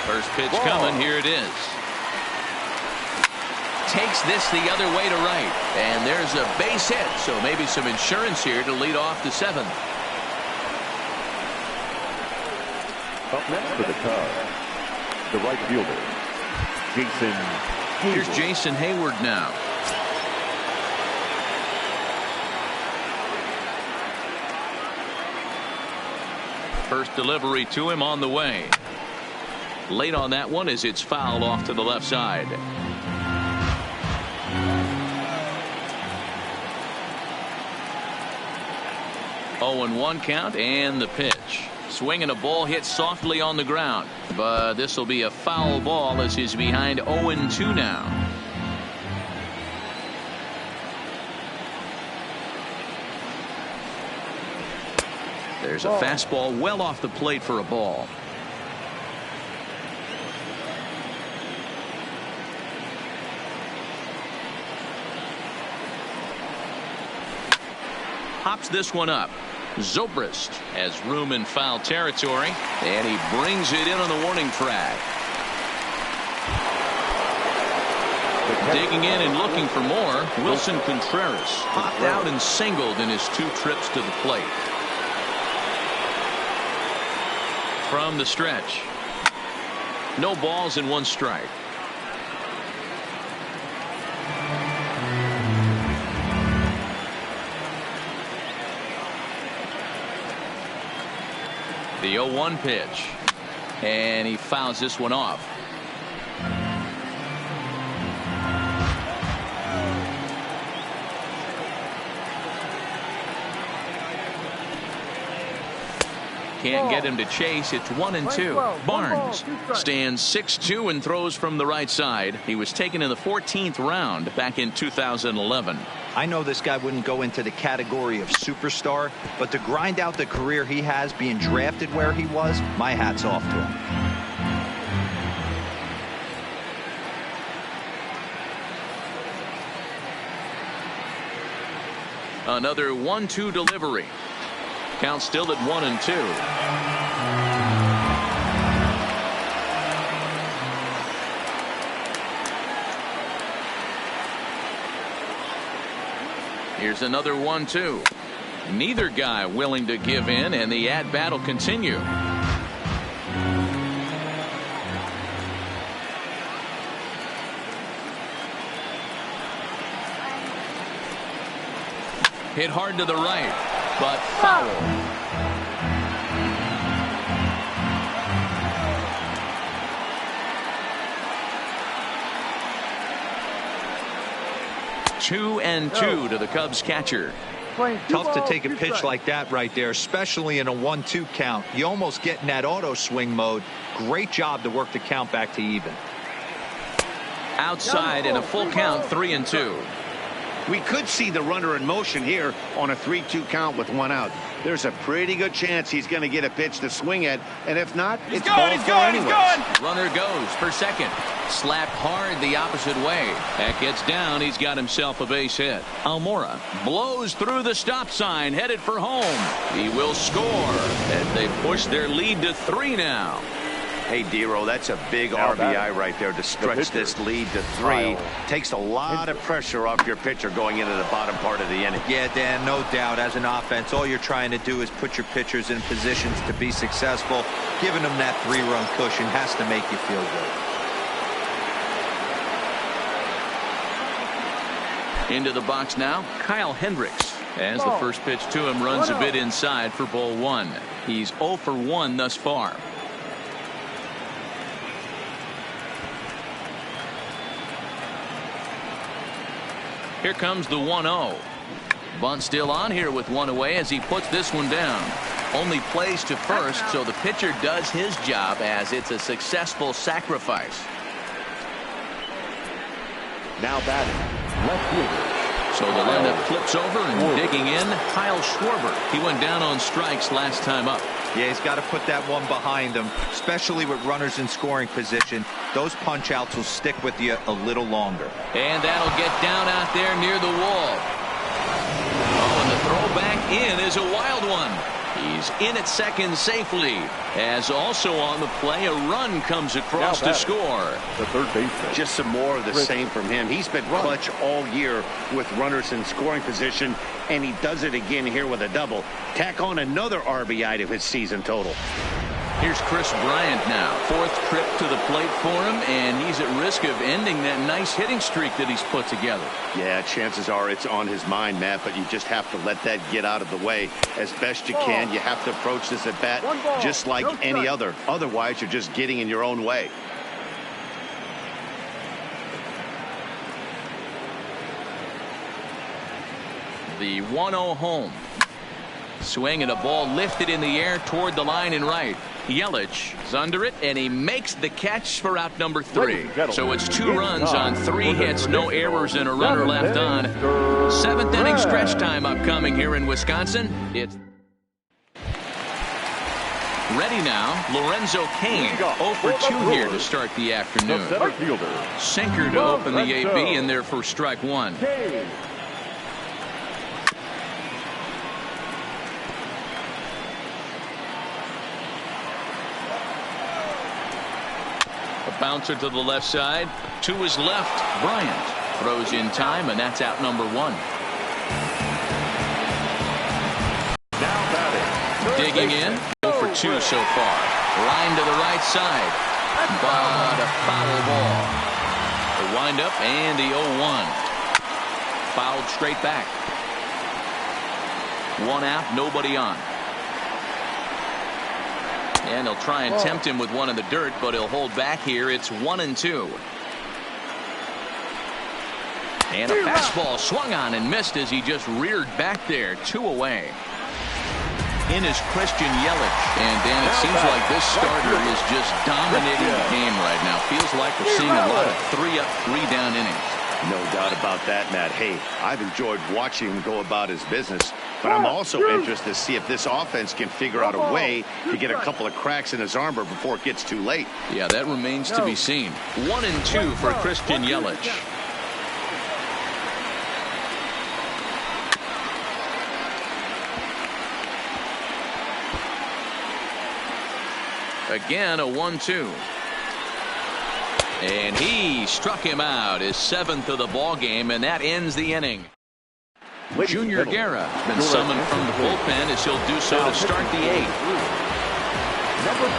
First pitch coming. Here it is. Takes this the other way to right. And there's a base hit. So maybe some insurance here to lead off the seventh. Up next for the Cubs, the right fielder, Jason Heyward. Here's Jason Heyward now. First delivery to him on the way. Late on that one as it's fouled off to the left side. Oh, and 1 count and the pitch. Swinging a ball hit softly on the ground. But this will be a foul ball as he's behind 0-2 now. There's a fastball well off the plate for a ball. Hops this one up. Zobrist has room in foul territory, and he brings it in on the warning track. Digging in and looking for more, Wilson Contreras popped out and singled in his 2 trips to the plate. From the stretch. No balls and 1 strike. The 0-1 pitch. And he fouls this one off. Can't get him to chase. It's 1-2. Barnes stands 6'2" and throws from the right side. He was taken in the 14th round back in 2011. I know this guy wouldn't go into the category of superstar, but to grind out the career he has being drafted where he was, my hat's off to him. Another 1-2 delivery. Count still at 1-2. Here's another 1-2. Neither guy willing to give in, and the at-bat will continue. Hit hard to the right, but foul. Two and two to the Cubs catcher. Tough to take a pitch like that right there, especially in a 1-2 count. You almost get in that auto swing mode. Great job to work the count back to even. Outside in a full count, 3-2. We could see the runner in motion here on a 3-2 count with 1 out. There's a pretty good chance he's going to get a pitch to swing at, and if not, it's ball four anyways. Runner goes for second. Slapped hard the opposite way. That gets down. He's got himself a base hit. Almora blows through the stop sign, headed for home. He will score as they push their lead to 3 now. Hey, Dero, that's a big RBI right there to stretch this lead to 3. Takes a lot of pressure off your pitcher going into the bottom part of the inning. Yeah, Dan, no doubt. As an offense, all you're trying to do is put your pitchers in positions to be successful. Giving them that 3-run cushion has to make you feel good. Into the box now, Kyle Hendricks. As the first pitch to him runs a bit inside for ball 1. He's 0 for 1 thus far. Here comes the 1-0. Bunt still on here with 1 away as he puts this one down. Only plays to first, so the pitcher does his job as it's a successful sacrifice. Now batting, left fielder. So the lineup flips over and digging in, Kyle Schwarber. He went down on strikes last time up. Yeah, he's got to put that one behind him, especially with runners in scoring position. Those punch outs will stick with you a little longer. And that'll get down out there near the wall. Oh, and the throw back in is a wild one. He's in at second safely. As also on the play, a run comes across to score. The third baseman. Just some more of the same from him. He's been clutch all year with runners in scoring position, and he does it again here with a double. Tack on another RBI to his season total. Here's Chris Bryant now. Fourth trip to the plate for him, and he's at risk of ending that nice hitting streak that he's put together. Yeah, chances are it's on his mind, Matt, but you just have to let that get out of the way as best you can. You have to approach this at bat just like any other. Otherwise, you're just getting in your own way. The 1-0 home. Swing and a ball lifted in the air toward the line and right. Yelich is under it, and he makes the catch for out number 3. So it's 2 runs on 3 hits, no errors, and a runner left on. 7th inning stretch time upcoming here in Wisconsin. It's ready now. Lorenzo Cain 0 for 2 here to start the afternoon. Sinker to open the AB, and there for strike 1. Bouncer to the left side. To his left. Bryant throws in time, and that's out number 1. Now batting. Digging in. 0 for 2 so far. Line to the right side. But a foul ball. The windup and the 0-1. Fouled straight back. 1 out, nobody on. And he'll try and tempt him with one in the dirt, but he'll hold back here. It's 1-2. And a fastball swung on and missed as he just reared back there. 2 away. In is Christian Yelich. And Dan, it seems like this starter is just dominating the game right now. Feels like we're seeing a lot of 3 up, 3 down innings. No doubt about that, Matt. Hey, I've enjoyed watching him go about his business, but I'm also interested to see if this offense can figure out a way to get a couple of cracks in his armor before it gets too late. Yeah, that remains to be seen. 1-2 for Christian Yelich. Again, a 1-2. And he struck him out, his 7th of the ball game, and that ends the inning. Junior Guerra has been summoned from the bullpen as he'll do so to start the 8th.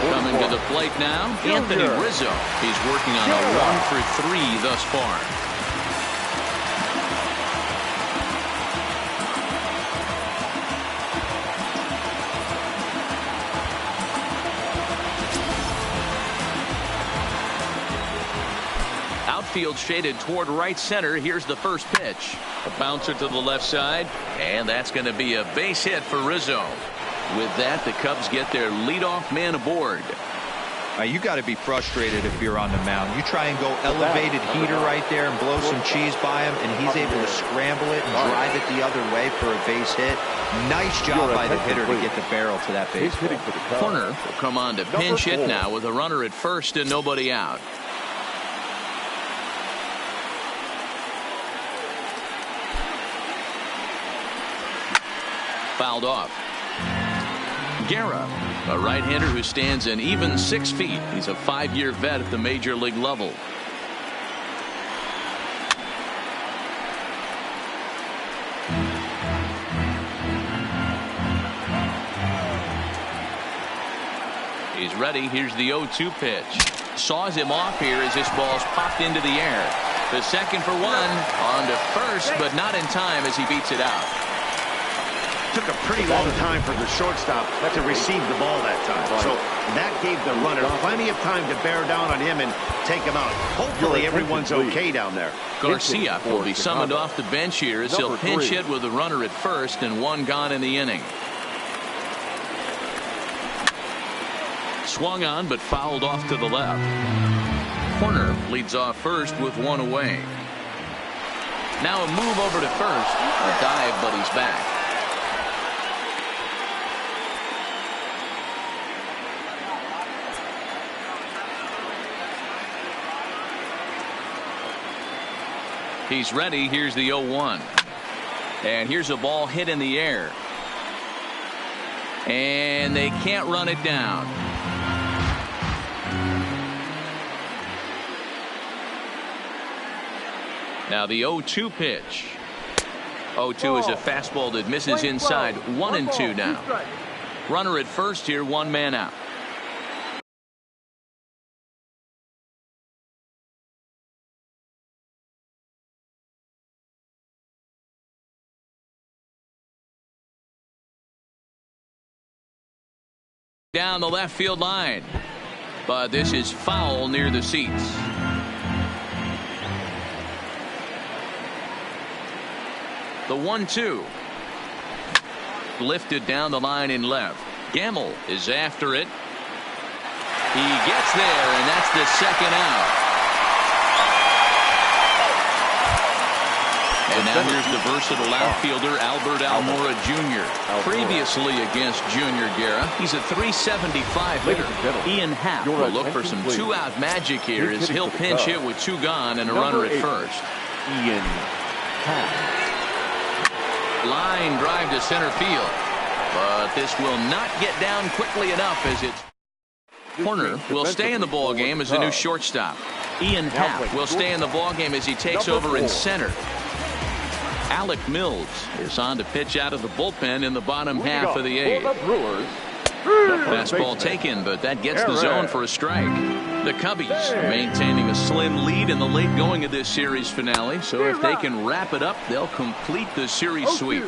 Coming to the plate now, Anthony Rizzo. He's working on a 1 for 3 thus far. Outfield shaded toward right center. Here's the first pitch. A bouncer to the left side, and that's going to be a base hit for Rizzo. With that, the Cubs get their leadoff man aboard. You got to be frustrated if you're on the mound. You try and go elevated heater right there and blow some cheese by him, and he's able to scramble it and drive it the other way for a base hit. Nice job by the hitter to get the barrel to that base. Corner will come on to pinch hit now with a runner at first and nobody out. Fouled off. Guerra, a right-hander who stands an even 6 feet. He's a 5-year vet at the major league level. He's ready. Here's the 0-2 pitch. Saws him off here as this ball's popped into the air. The second for 1. On to first, but not in time as he beats it out. Took a pretty long time for the shortstop to receive the ball that time. So that gave the runner plenty of time to bear down on him and take him out. Hopefully everyone's okay down there. Garcia will be summoned off the bench here as he'll pinch hit with a runner at first and 1 gone in the inning. Swung on but fouled off to the left. Corner leads off first with 1 away. Now a move over to first. A dive, but he's back. He's ready. Here's the 0-1. And here's a ball hit in the air. And they can't run it down. Now the 0-2 pitch. 0-2 is a fastball that misses inside. 1-2 now. Runner at first here, one man out. Down the left field line, but this is foul near the seats. The 1-2 lifted down the line in left. Gamble is after it. He gets there, and that's the second out. And now here's the versatile outfielder Albert Almora Jr. Previously against Junior Guerra, he's a 375 hitter. Ian Happ will look for some two-out magic here as he'll pinch hit with two gone and a runner at first. Ian Happ. Line drive to center field, but this will not get down quickly enough as it's corner will stay in the ball game as a new shortstop. Ian Happ will stay in the ball game as he takes over in center. Alec Mills is on to pitch out of the bullpen in the bottom half of the eighth. Fastball taken, but that gets the zone for a strike. The Cubbies maintaining a slim lead in the late going of this series finale, so if they can wrap it up, they'll complete the series sweep.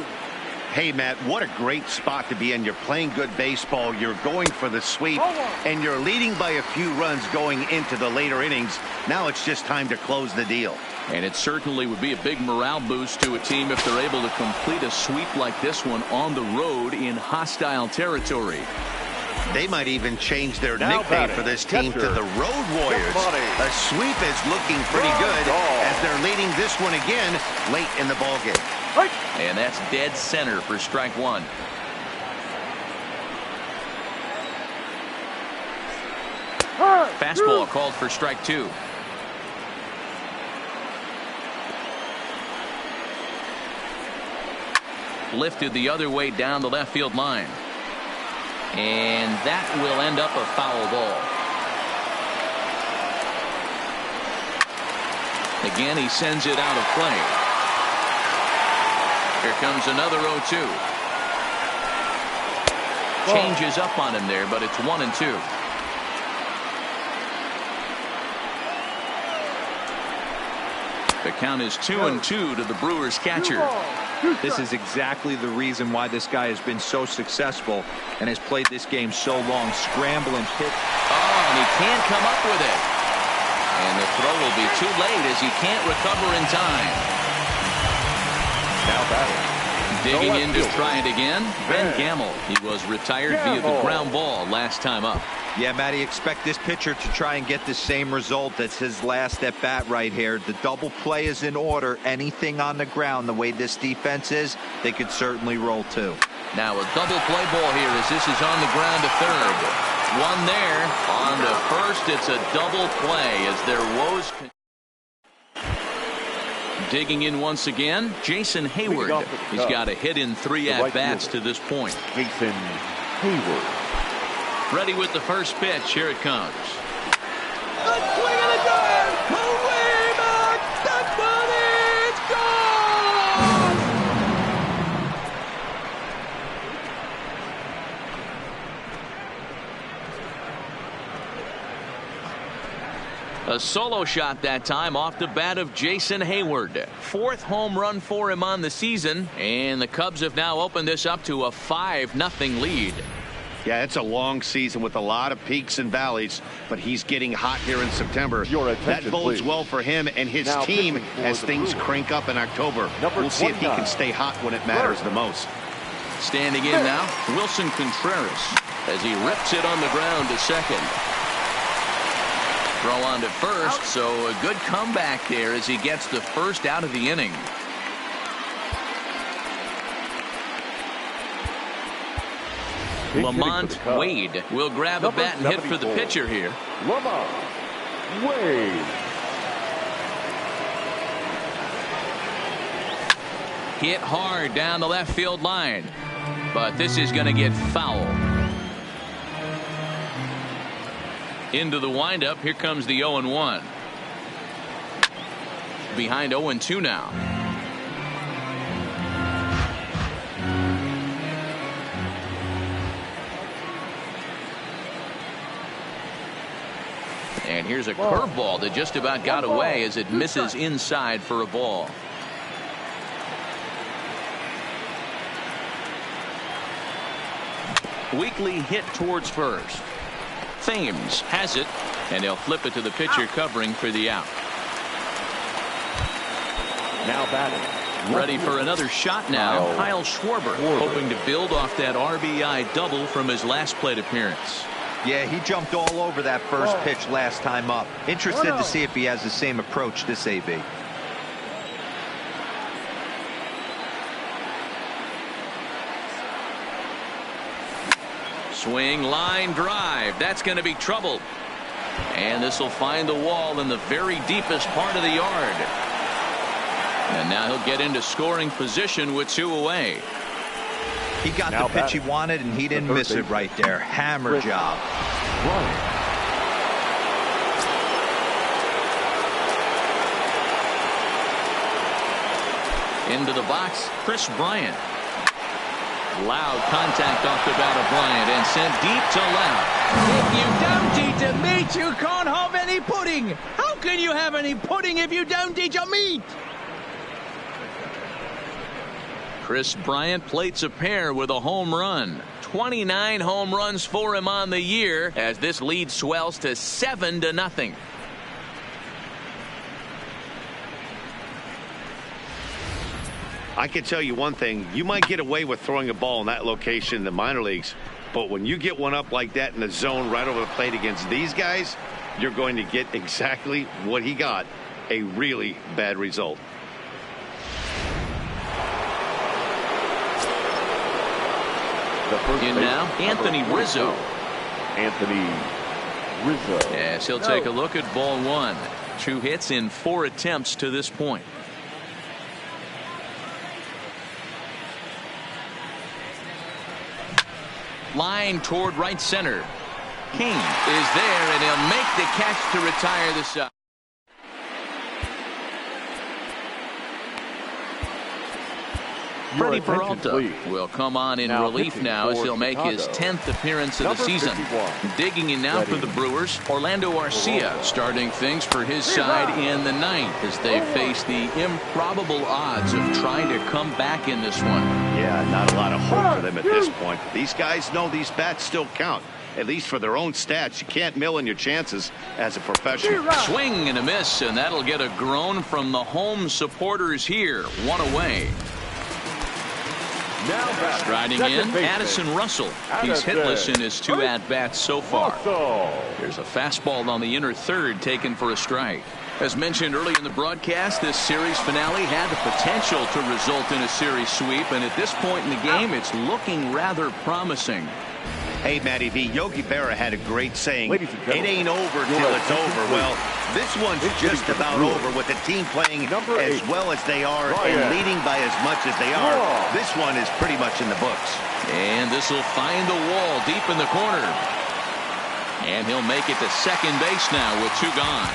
Hey, Matt, what a great spot to be in. You're playing good baseball, you're going for the sweep, and you're leading by a few runs going into the later innings. Now it's just time to close the deal. And it certainly would be a big morale boost to a team if they're able to complete a sweep like this one on the road in hostile territory. They might even change their nickname for this team to the Road Warriors. A sweep is looking pretty good as they're leading this one again late in the ballgame. And that's dead center for strike one. Fastball called for strike two. Lifted the other way down the left field line. And that will end up a foul ball. Again, he sends it out of play. Here comes another 0-2. Changes up on him there, but it's 1-2. The count is 2-2 to the Brewers catcher. This is exactly the reason why this guy has been so successful and has played this game so long. Scramble and pitch. Oh, and he can't come up with it. And the throw will be too late as he can't recover in time. Now batting. Digging in to try it again, Ben Gamble. He was retired via the ground ball last time up. Yeah, Matty, expect this pitcher to try and get the same result as his last at bat right here. The double play is in order. Anything on the ground, the way this defense is, they could certainly roll too. Now a double play ball here as this is on the ground to third. One there. On to first, it's a double play as their woes. Digging in once again, Jason Hayward. He's got a hit in 3 at-bats to this point. Jason Hayward. Ready with the first pitch. Here it comes. A solo shot that time off the bat of Jason Hayward. 4th home run for him on the season, and the Cubs have now opened this up to a 5-0 lead. Yeah, it's a long season with a lot of peaks and valleys, but he's getting hot here in September. That bodes well for him and his team as things crank up in October. We'll see if he can stay hot when it matters the most. Standing in now, Wilson Contreras as he rips it on the ground to second. Throw on to first, so a good comeback there as he gets the first out of the inning. Lamont Wade will grab a bat and hit for the pitcher here. Lamont Wade. Hit hard down the left field line. But this is going to get fouled. Into the windup. Here comes the 0-1. Behind 0-2 now. And here's a curveball that just about got away as it misses inside for a ball. Weekly hit towards first. Thames has it, and they'll flip it to the pitcher covering for the out. Now batting. Ready for another shot now. Kyle Schwarber, hoping to build off that RBI double from his last plate appearance. Yeah, he jumped all over that first pitch last time up. Interested to see if he has the same approach this AB. Swing, line drive. That's going to be trouble. And this will find the wall in the very deepest part of the yard. And now he'll get into scoring position with 2 away. He got the pitch he wanted, and he didn't miss it right there. Hammer job. Into the box, Chris Bryant. Loud contact off the bat of Bryant and sent deep to left. If you don't eat a meat, you can't have any pudding. How can you have any pudding if you don't eat your meat? Chris Bryant plates a pair with a home run. 29 home runs for him on the year as this lead swells to 7-0. I can tell you one thing. You might get away with throwing a ball in that location in the minor leagues, but when you get one up like that in the zone right over the plate against these guys, you're going to get exactly what he got, a really bad result. In now, Anthony Rizzo. Anthony Rizzo. Yes, he'll take a look at ball 1. 2 hits in 4 attempts to this point. Line toward right center. King is there, and he'll make the catch to retire the side. Freddie Peralta will come on in relief now as he'll make his 10th appearance of the season. Digging in now for the Brewers, Orlando Arcia starting things for his side in the 9th as they face the improbable odds of trying to come back in this one. Yeah, not a lot of hope for them at this point. These guys know these bats still count, at least for their own stats. You can't mill in your chances as a professional. Swing and a miss, and that'll get a groan from the home supporters here. 1 away. Striding in, Addison Russell. He's hitless in his 2 at-bats so far. There's a fastball on the inner third taken for a strike. As mentioned early in the broadcast, this series finale had the potential to result in a series sweep, and at this point in the game, it's looking rather promising. Hey, Matty V, Yogi Berra had a great saying, it ain't over till it's over. Well, this one's just about over with the team playing as well as they are and leading by as much as they are. This one is pretty much in the books. And this will find the wall deep in the corner. And he'll make it to second base now with 2 gone.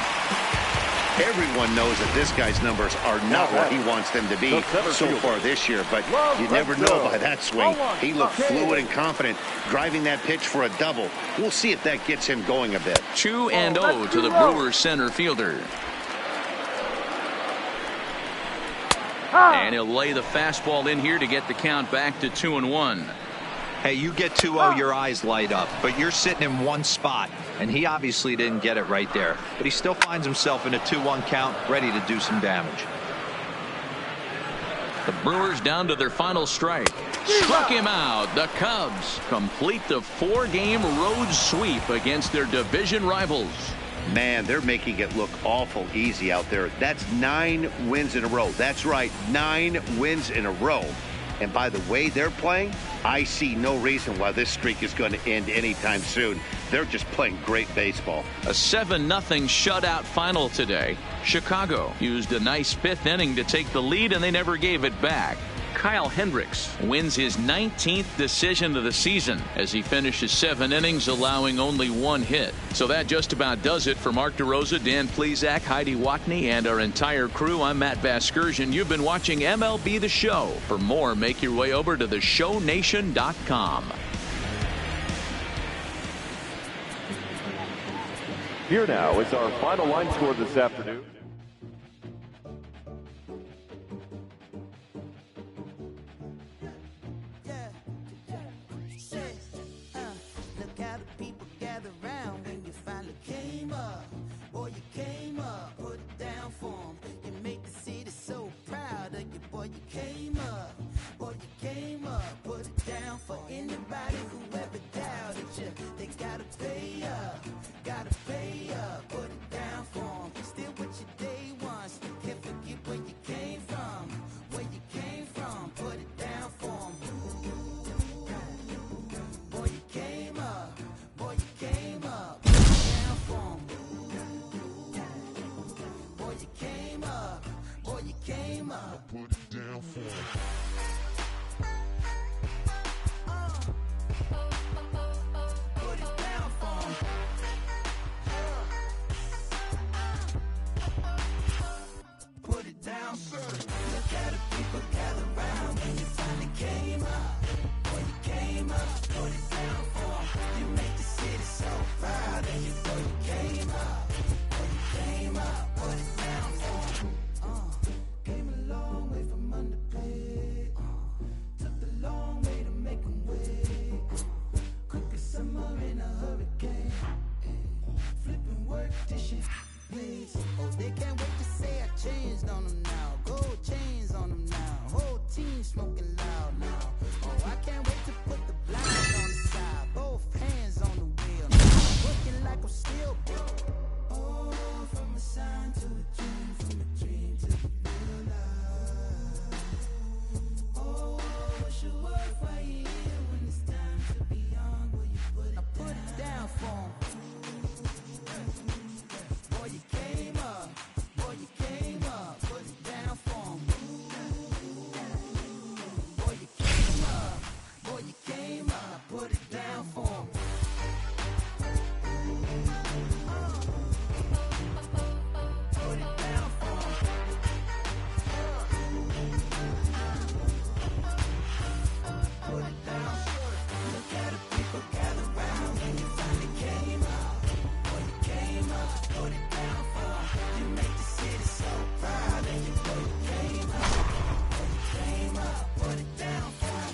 Everyone knows that this guy's numbers are not what he wants them to be so far this year, but you never know by that swing. He looked fluid and confident, driving that pitch for a double. We'll see if that gets him going a bit. 2-0 to the Brewers center fielder. And he'll lay the fastball in here to get the count back to 2-1. Hey, you get 2-0, your eyes light up, but you're sitting in one spot, and he obviously didn't get it right there. But he still finds himself in a 2-1 count, ready to do some damage. The Brewers down to their final strike. Struck him out. The Cubs complete the 4-game road sweep against their division rivals. Man, they're making it look awful easy out there. That's 9 wins in a row. That's right, 9 wins in a row. And by the way they're playing, I see no reason why this streak is going to end anytime soon. They're just playing great baseball. A 7-0 shutout final today. Chicago used a nice 5th inning to take the lead, and they never gave it back. Kyle Hendricks wins his 19th decision of the season as he finishes 7 innings, allowing only 1 hit. So that just about does it for Mark DeRosa, Dan Plesac, Heidi Watney, and our entire crew. I'm Matt Vasgersian. You've been watching MLB The Show. For more, make your way over to theshownation.com. Here now is our final line score this afternoon. Look how the people gather round when you finally came up. Boy, you came up, put it down for 'em. You make the city so proud of you. Boy, you came up. Boy, you came up, put it down for anybody who ever doubted you. They gotta pay up, gotta pay up, put it down for 'em. Still with your day ones, can't forget where you came from. Where you came from, put it down for 'em. Boy, you came up, boy, you came up, put it down for 'em. Boy, you came up, boy, you came up, put it down for 'em. Put it down for 'em. Put it down, sir. Look at the people gather round when you finally came up. Boy, you came up, put it down for 'em. You make the city so proud of you. Boy, you came up. Boy, you came up, put it down for 'em. Came a long way from underpaid. Took the long way to make 'em wait. Quick as summer in a hurricane. Flipping work, dishes, ways. Oh, they can't wait to say I changed on them now. Gold chains on them now. Whole team smoking loud now. Oh, I can't wait to put the blinds on the side. Both hands on the wheel. Working like I'm still built. Oh, from a sign to a dream, from a dream to the real life. Oh, what's your work right here when it's time to be on? Will you put it down? I put it down for 'em. Boy, you came up. Boy, you came up. Put it down for 'em. Boy, you came up. Boy, you came up. Put it down for 'em. Put it down for 'em. Put it down. Look at the people gather round when you finally came up. Boy, you came up, put it down for 'em. You make the city so proud of you. Boy, you came up. Boy, you came up, put it down for 'em.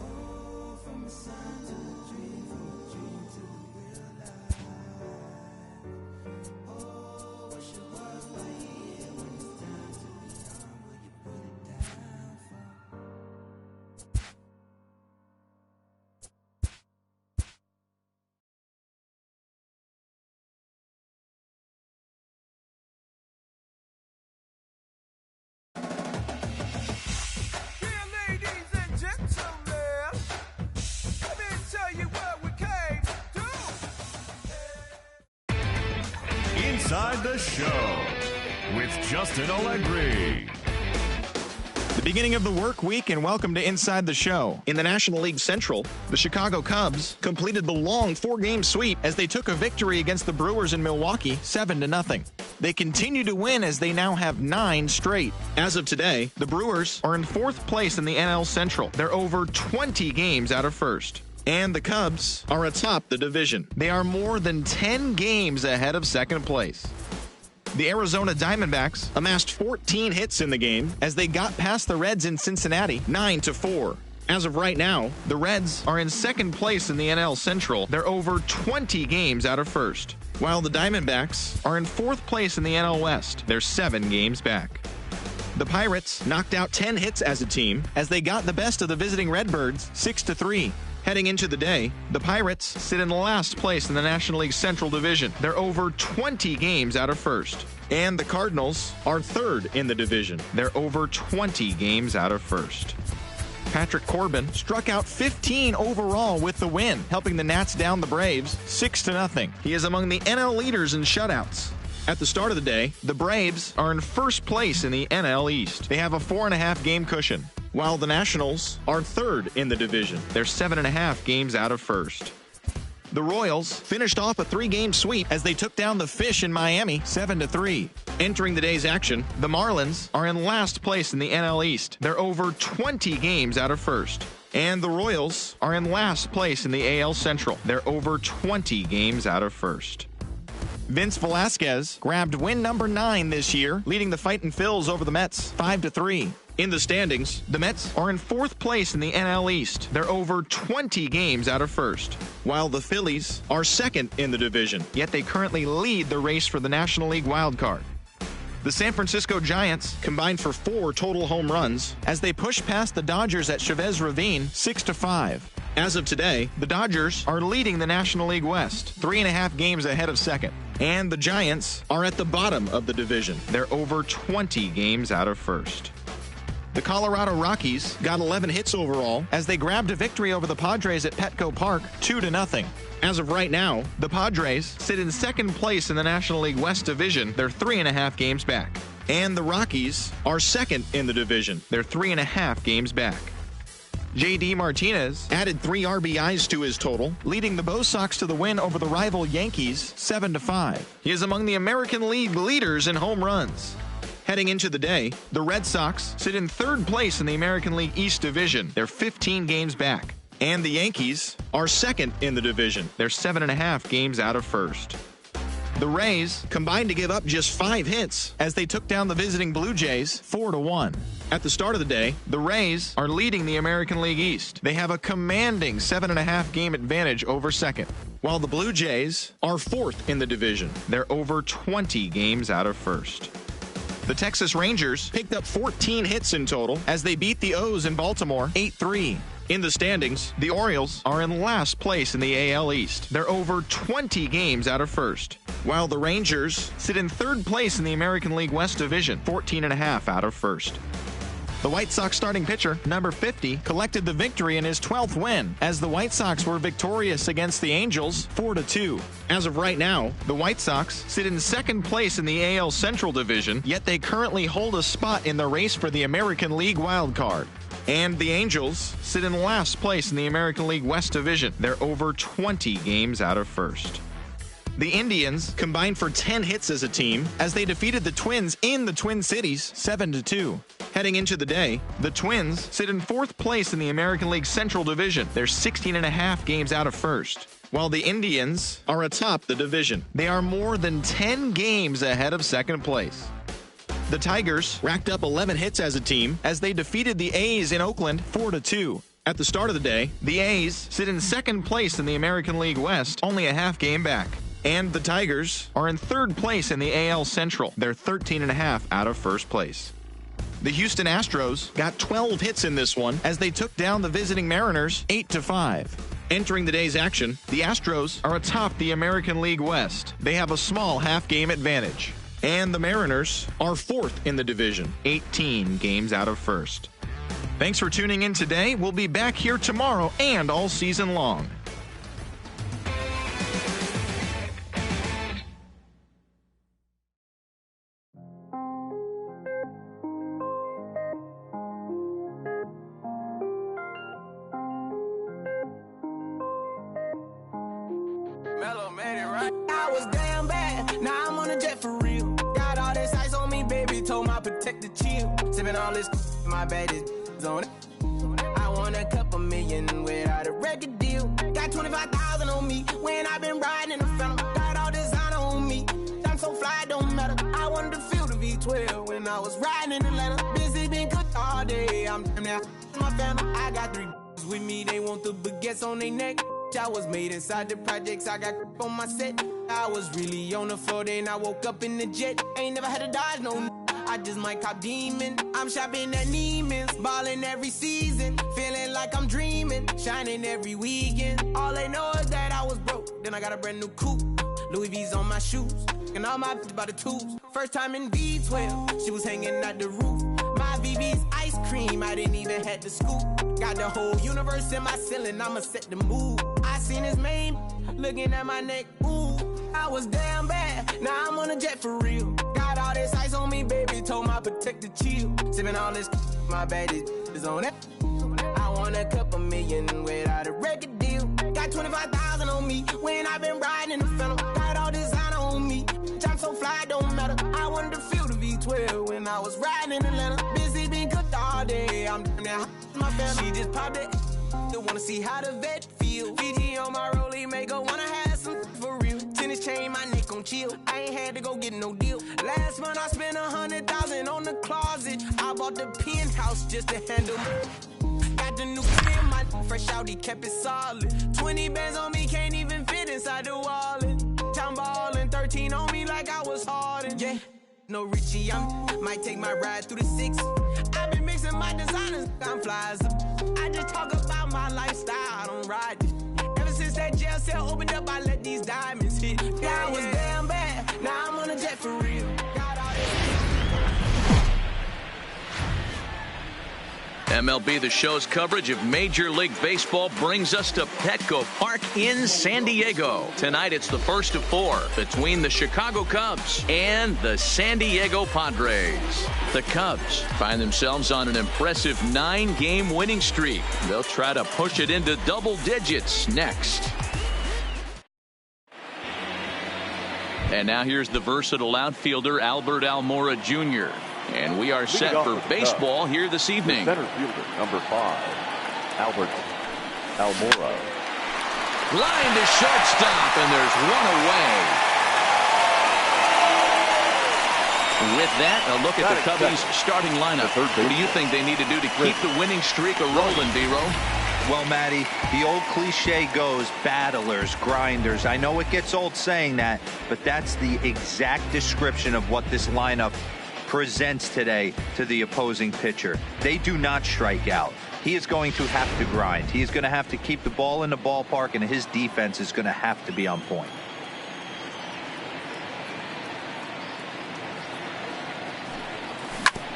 Oh, from a sign to a dream, from a dream to the real life. Oh, what's your work right here when it's time to be on? Will you put it down for 'em? Ladies and gentlemen, let me tell you what we came to do. Inside the Show with Justin Allegri. The beginning of the work week, and welcome to Inside the Show. In the National League Central, the Chicago Cubs completed the long 4-game sweep as they took a victory against the Brewers in Milwaukee 7-0. They continue to win as they now have 9 straight. As of today, the Brewers are in 4th place in the NL Central. They're over 20 games out of first. And the Cubs are atop the division. They are more than 10 games ahead of second place. The Arizona Diamondbacks amassed 14 hits in the game as they got past the Reds in Cincinnati 9-4. As of right now, the Reds are in second place in the NL Central. They're over 20 games out of first, while the Diamondbacks are in 4th place in the NL West. They're 7 games back. The Pirates knocked out 10 hits as a team as they got the best of the visiting Redbirds 6-3. Heading into the day, the Pirates sit in last place in the National League Central Division. They're over 20 games out of first. And the Cardinals are 3rd in the division. They're over 20 games out of first. Patrick Corbin struck out 15 overall with the win, helping the Nats down the Braves 6-0. He is among the NL leaders in shutouts. At the start of the day, the Braves are in first place in the NL East. They have a 4.5 game cushion. while the Nationals are third in the division. They're 7.5 games out of first. The Royals finished off a 3-game sweep as they took down the Fish in Miami 7-3. Entering the day's action, the Marlins are in last place in the NL East. They're over 20 games out of first. And the Royals are in last place in the AL Central. They're over 20 games out of first. Vince Velasquez grabbed win number 9 this year, leading the Fightin' Phils over the Mets 5-3. In the standings, the Mets are in 4th place in the NL East. They're over 20 games out of first, while the Phillies are 2nd in the division, yet they currently lead the race for the National League wildcard. The San Francisco Giants combined for 4 total home runs as they push past the Dodgers at Chavez Ravine 6-5. As of today, the Dodgers are leading the National League West, 3.5 games ahead of second. And the Giants are at the bottom of the division. They're over 20 games out of first. The Colorado Rockies got 11 hits overall as they grabbed a victory over the Padres at Petco Park 2-0. As of right now, the Padres sit in 2nd place in the National League West division. They're 3.5 games back. And the Rockies are 2nd in the division. They're 3.5 games back. J.D. Martinez added 3 RBIs to his total, leading the Bo Sox to the win over the rival Yankees 7-5. He is among the American League leaders in home runs. Heading into the day, the Red Sox sit in 3rd place in the American League East Division. They're 15 games back. And the Yankees are 2nd in the division. They're 7.5 games out of first. The Rays combined to give up just 5 hits as they took down the visiting Blue Jays 4-1. At the start of the day, the Rays are leading the American League East. They have a commanding 7.5 game advantage over second, while the Blue Jays are 4th in the division. They're over 20 games out of first. The Texas Rangers picked up 14 hits in total as they beat the O's in Baltimore 8-3. In the standings, the Orioles are in last place in the AL East. They're over 20 games out of first, while the Rangers sit in 3rd place in the American League West Division, 14.5 out of first. The White Sox starting pitcher, number 50, collected the victory in his 12th win as the White Sox were victorious against the Angels 4-2. As of right now, the White Sox sit in 2nd place in the AL Central Division, yet they currently hold a spot in the race for the American League wild card. And the Angels sit in last place in the American League West Division. They're over 20 games out of first. The Indians combined for 10 hits as a team as they defeated the Twins in the Twin Cities 7-2. Heading into the day, the Twins sit in 4th place in the American League Central Division. They're 16.5 games out of first, while the Indians are atop the division. They are more than 10 games ahead of second place. The Tigers racked up 11 hits as a team as they defeated the A's in Oakland 4-2. At the start of the day, the A's sit in 2nd place in the American League West, only a half game back. And the Tigers are in 3rd place in the AL Central. They're 13.5 out of first place. The Houston Astros got 12 hits in this one as they took down the visiting Mariners 8-5. Entering the day's action, the Astros are atop the American League West. They have a small half-game advantage. And the Mariners are 4th in the division, 18 games out of first. Thanks for tuning in today. We'll be back here tomorrow and all season long. I was damn bad, now I'm on a jet for real. Got all this ice on me, baby, told my protector chill. Sipping all this, my bad is on it. I want a couple million without a record deal. Got 25,000 on me when I've been riding in the Phantom. Got all designer on me, I'm so fly, don't matter. I wanted to feel the V12 when I was riding in Atlanta. Busy been cooked all day, I'm now my family. I got 3 with me, they want the baguettes on their neck. I was made inside the projects, I got on my set. I was really on the floor, then I woke up in the jet. Ain't never had to dodge no I just might cop demon. I'm shopping at Neiman's, balling every season. Feeling like I'm dreaming, shining every weekend. All they know is that I was broke, then I got a brand new coupe. Louis V's on my shoes, and all my by the tubes. First time in V12, she was hanging at the roof. My VV's ice cream, I didn't even have to scoop. Got the whole universe in my ceiling, I'ma set the mood. I seen his mane, looking at my neck, ooh. I was damn bad, now I'm on a jet for real. Got all this ice on me, baby, told my protector chill. Sipping all this, my bad is was on it. I want a couple million without a record deal. Got 25,000 on me when I've been riding in the Phantom. Got all designer on me. I'm so fly, don't matter. I wanted to feel the V12 when I was riding in Atlanta. Busy being cooked all day. I'm down there, my family. She just popped it. They wanna see how the vet feel. Fiji on my rollie, make her wanna have some for real. Tennis chain, my neck on chill. I ain't had to go get no deal. Last month I spent 100,000 on the closet. I bought the penthouse just to handle me. Got the new crib, my fresh out, he kept it solid. 20 bands on me, can't even fit inside the wallet. Town ballin', 13 on me like I was Harden. Yeah, no Richie, might take my ride through the 6. I've been mixing my designers, I'm flies. I just talk about my lifestyle, I don't ride it. Ever since that jail cell opened up, I let these diamonds hit. Yeah, I was damn bad, now I'm on a jet for real. Got all this. MLB The Show's coverage of Major League Baseball brings us to Petco Park in San Diego. Tonight it's the first of 4 between the Chicago Cubs and the San Diego Padres. The Cubs find themselves on an impressive 9-game winning streak. They'll try to push it into double digits next. And now here's the versatile outfielder Albert Almora Jr. And we are set for baseball here this evening. Center fielder, number 5, Albert Almora. Line to shortstop, and there's one away. With that, a look at the Cubbies' starting lineup. What do you think they need to do to keep the winning streak a-rolling, D-Row? Well, Matty, the old cliche goes, battlers, grinders. I know it gets old saying that, but that's the exact description of what this lineup presents today to the opposing pitcher. They do not strike out. He is going to have to grind. He is going to have to keep the ball in the ballpark, and his defense is going to have to be on point.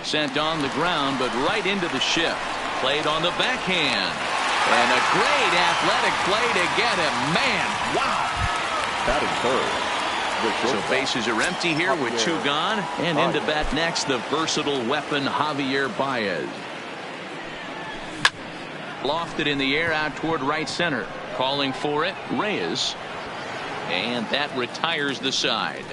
Sent on the ground, but right into the shift. Played on the backhand. And a great athletic play to get him. Man, wow. Batting third. So bases are empty here with 2 gone. And into bat next, the versatile weapon Javier Baez. Lofted in the air out toward right center. Calling for it, Reyes. And that retires the side.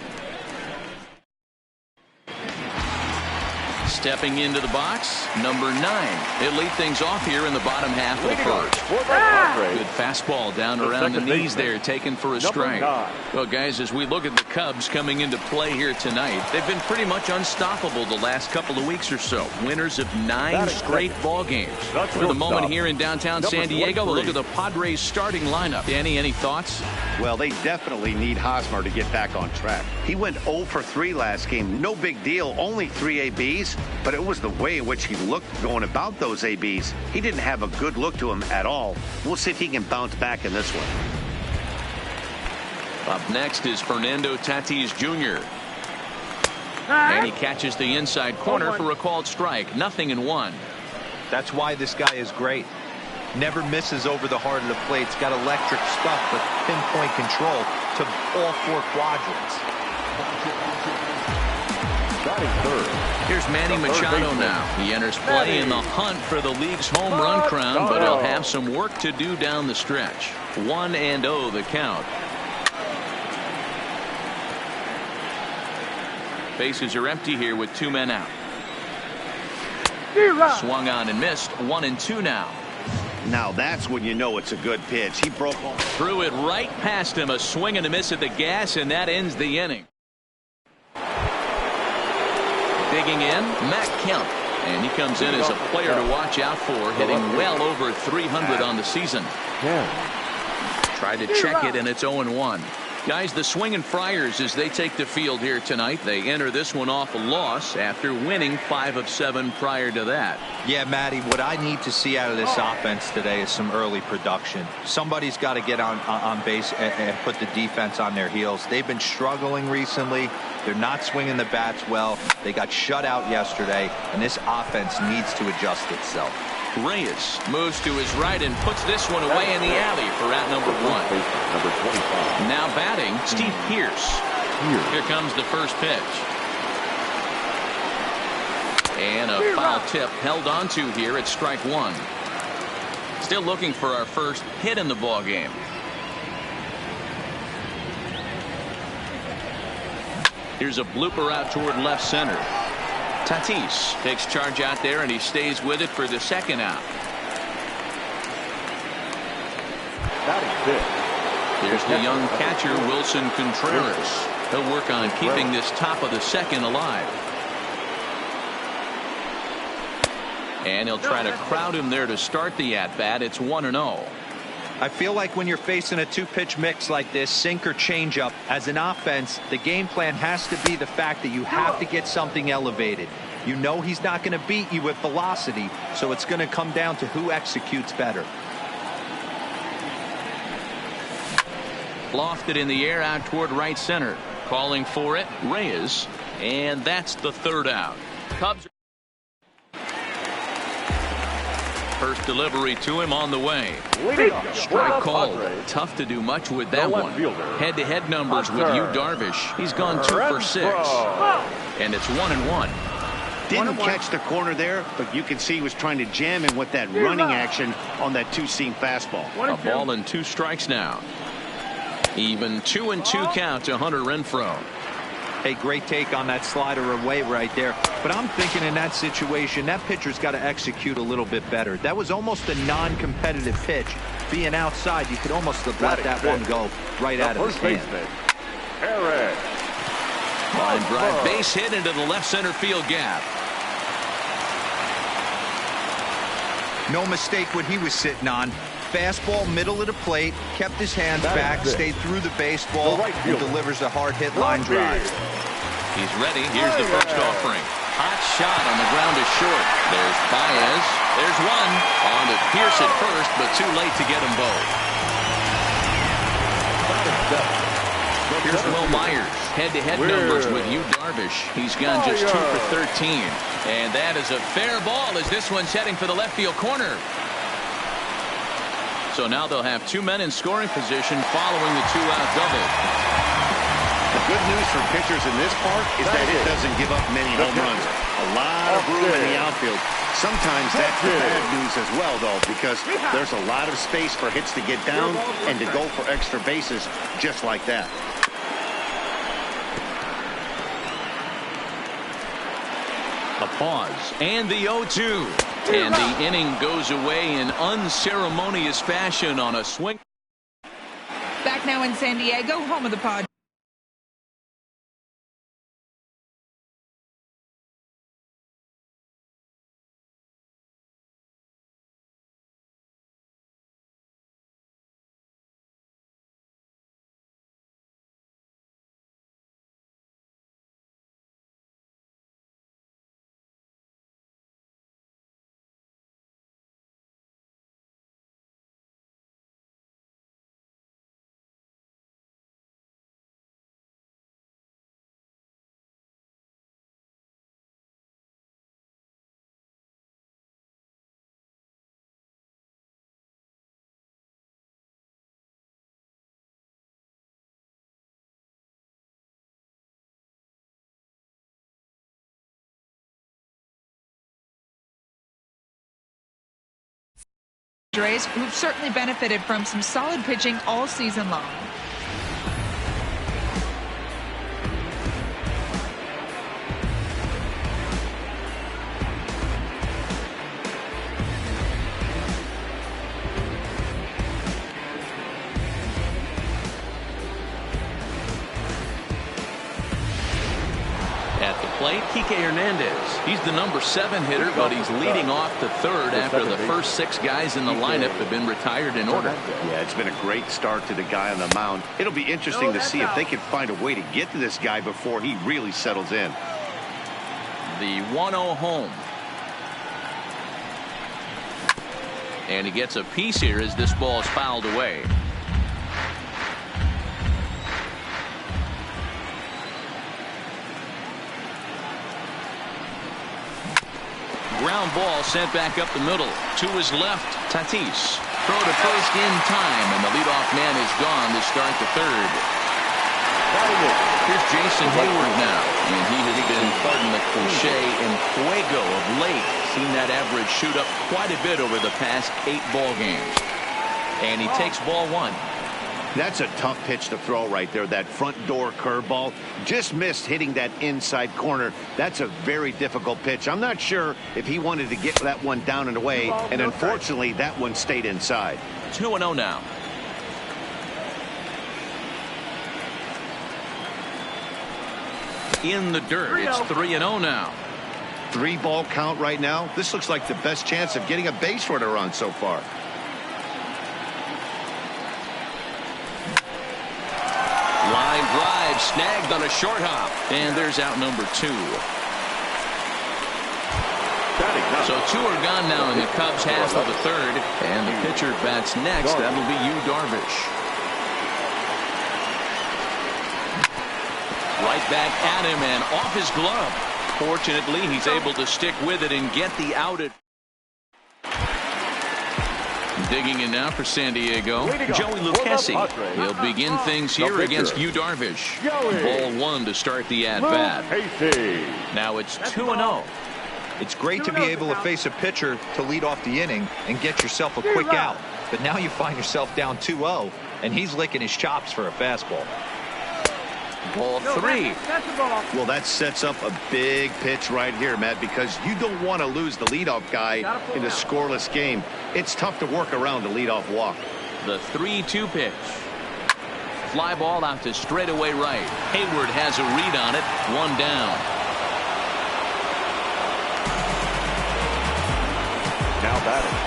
Stepping into the box, number 9. He'll lead things off here in the bottom half of the first. Good fastball down around the knees there, taken for a strike. Well, guys, as we look at the Cubs coming into play here tonight, they've been pretty much unstoppable the last couple of weeks or so. Winners of 9 straight ball games. For the moment here in downtown San Diego, we'll look at the Padres starting lineup. Danny, any thoughts? Well, they definitely need Hosmer to get back on track. He went 0 for 3 last game. No big deal, only 3 ABs. But it was the way in which he looked going about those ABs. He didn't have a good look to him at all. We'll see if he can bounce back in this one. Up next is Fernando Tatis Jr. And he catches the inside corner for a called strike. 0-1. That's why this guy is great. Never misses over the heart of the plate. He's got electric stuff, but pinpoint control to all 4 quadrants. Here's Manny Machado now. He enters play in the hunt for the league's home run crown, but he'll have some work to do down the stretch. 1-0 the count. Bases are empty here with 2 men out. Swung on and missed. 1-2 now. Now that's when you know it's a good pitch. He broke off. Threw it right past him. A swing and a miss at the gas, and that ends the inning. Digging in, Matt Kemp. And he comes in as a player to watch out for, hitting well over 300 on the season. Tried to check it, and it's 0-1. Guys, the Swinging Friars, as they take the field here tonight, they enter this one off a loss after winning 5 of 7 prior to that. Yeah, Matty, what I need to see out of this offense today is some early production. Somebody's got to get on base and put the defense on their heels. They've been struggling recently. They're not swinging the bats well. They got shut out yesterday, and this offense needs to adjust itself. Reyes moves to his right and puts this one away in the alley for out number 1. Now batting, Steve Pearce. Here comes the first pitch. And a foul tip held onto here at strike one. Still looking for our first hit in the ball game. Here's a blooper out toward left center. Tatis takes charge out there, and he stays with it for the second out. Here's the young catcher, Wilson Contreras. He'll work on keeping this top of the second alive. And he'll try to crowd him there to start the at-bat. It's 1-0. I feel like when you're facing a two-pitch mix like this, sink or changeup, as an offense, the game plan has to be the fact that you have to get something elevated. You know he's not going to beat you with velocity, so it's going to come down to who executes better. Lofted in the air out toward right center. Calling for it, Reyes. And that's the third out. Cubs. First delivery to him on the way. Strike called. Tough to do much with that one. Head-to-head numbers with Yu Darvish. He's gone 2 for 6. And it's 1-1. Didn't catch the corner there, but you can see he was trying to jam him with that running action on that two-seam fastball. A ball and 2 strikes now. Even 2-2 count to Hunter Renfroe. Hey, great take on that slider away right there. But I'm thinking in that situation, that pitcher's got to execute a little bit better. That was almost a non-competitive pitch. Being outside, you could almost have let that one go right out of his hand. Line drive base hit into the left center field gap. No mistake what he was sitting on. Fastball middle of the plate, kept his hands back, stayed through the baseball, and delivers a hard hit line drive. He's ready. Here's the first offering. Hot shot on the ground is short. There's Baez. There's one. On to Pierce at first, but too late to get them both. Here's Will Myers. Head-to-head numbers with Yu Darvish. He's gone just 2 for 13. And that is a fair ball as this one's heading for the left field corner. So now they'll have 2 men in scoring position following the 2-out double. The good news for pitchers in this park is that it doesn't give up many home runs. A lot of room in the outfield. Sometimes that's the bad news as well, though, because there's a lot of space for hits to get down and to go for extra bases just like that. A pause and the 0-2. And the inning goes away in unceremonious fashion on a swing. Back now in San Diego, home of the Padres. Who've certainly benefited from some solid pitching all season long. At the plate, Kike Hernandez. He's the number 7 hitter, but he's leading off to third after the first 6 guys in the lineup have been retired in order. Yeah, it's been a great start to the guy on the mound. It'll be interesting to see if they can find a way to get to this guy before he really settles in. The 1-0 home. And he gets a piece here as this ball is fouled away. Ground ball sent back up the middle. To his left, Tatis. Throw to first in time, and the leadoff man is gone to start the third. Here's Jason Hayward now, and he has been, pardon the O'Shea and Fuego of late seen that average shoot up quite a bit over the past 8 ball games. And he takes ball 1. That's a tough pitch to throw right there. That front door curveball just missed hitting that inside corner. That's a very difficult pitch. I'm not sure if he wanted to get that one down and away, and unfortunately that one stayed inside. 2-0 now. In the dirt. It's 3-0 now. 3-ball count right now. This looks like the best chance of getting a base runner on so far. Line drive snagged on a short hop. And there's out number 2. So 2 are gone now in the Cubs half of the third. And the pitcher bats next. That'll be Yu Darvish. Right back at him and off his glove. Fortunately, he's able to stick with it and get the out. Digging in now for San Diego, Joey Lucchesi. He'll begin things here against Yu Darvish. Ball 1 to start the at-bat. Now it's 2-0. It's great to be able to face a pitcher to lead off the inning and get yourself a quick out. But now you find yourself down 2-0, and he's licking his chops for a fastball. Ball 3. Well, that sets up a big pitch right here, Matt, because you don't want to lose the leadoff guy in a scoreless game. It's tough to work around the leadoff walk. The 3-2 pitch. Fly ball out to straightaway right. Hayward has a read on it. 1 down. Now batting,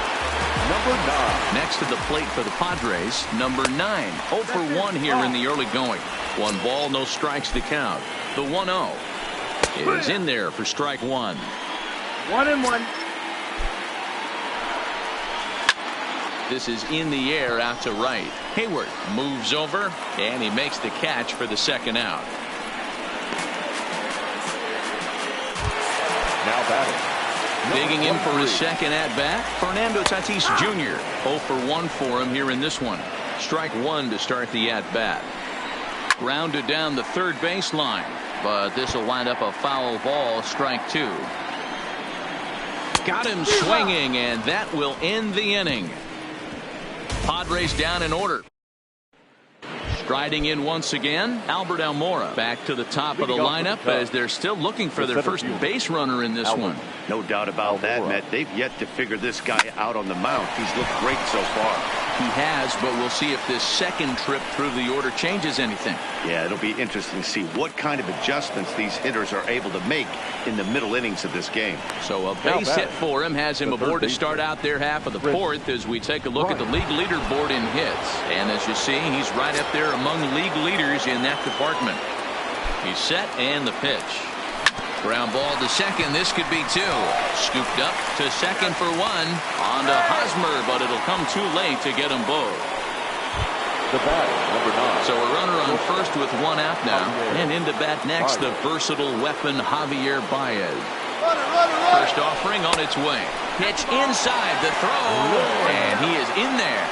number 9. Next to the plate for the Padres, number 9. 0 for 1 here in the early going. 1 ball, no strikes to count. The 1-0 is in there for strike 1. 1-1. This is in the air out to right. Hayward moves over and he makes the catch for the second out. Now batting, Digging in for his second at bat, Fernando Tatis Jr. 0 for 1 for him here in this one. Strike 1 to start the at bat. Grounded down the third baseline, but this will wind up a foul ball. Strike 2. Got him swinging, and that will end the inning. Padres down in order. Striding in once again, Albert Almora back to the top of the lineup as they're still looking for their first base runner in this one. No doubt about that, Matt. They've yet to figure this guy out on the mound. He's looked great so far. He has, but we'll see if this second trip through the order changes anything. Yeah, it'll be interesting to see what kind of adjustments these hitters are able to make in the middle innings of this game. So a base hit for him has him aboard to start out their half of the fourth as we take a look at the league leaderboard in hits. And as you see, he's right up there among league leaders in that department. He's set and the pitch. Ground ball to second. This could be 2. Scooped up to second for 1. On to Hosmer, but it'll come too late to get them both. The bat, number 9. So a runner on first with 1 out now. And into bat next, the versatile weapon Javier Baez. First offering on its way. Pitch inside the throw. And he is in there.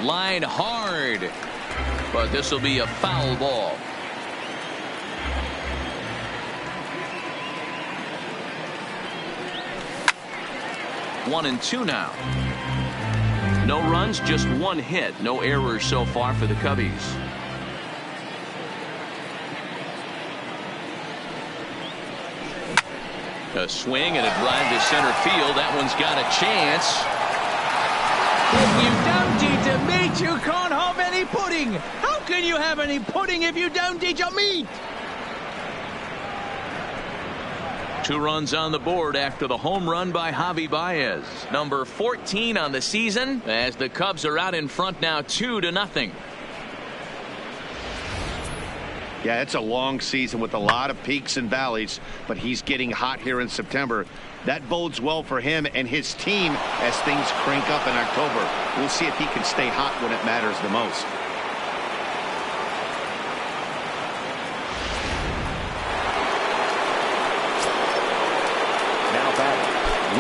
Line hard, but this will be a foul ball. One and 2 now. No runs, just 1 hit. No errors so far for the Cubbies. A swing and a drive to center field. That one's got a chance. If you don't eat the meat, you can't have any pudding. How can you have any pudding if you don't eat your meat? 2 runs on the board after the home run by Javi Baez. Number 14 on the season as the Cubs are out in front now 2-0. Yeah, it's a long season with a lot of peaks and valleys, but he's getting hot here in September. That bodes well for him and his team as things crank up in October. We'll see if he can stay hot when it matters the most.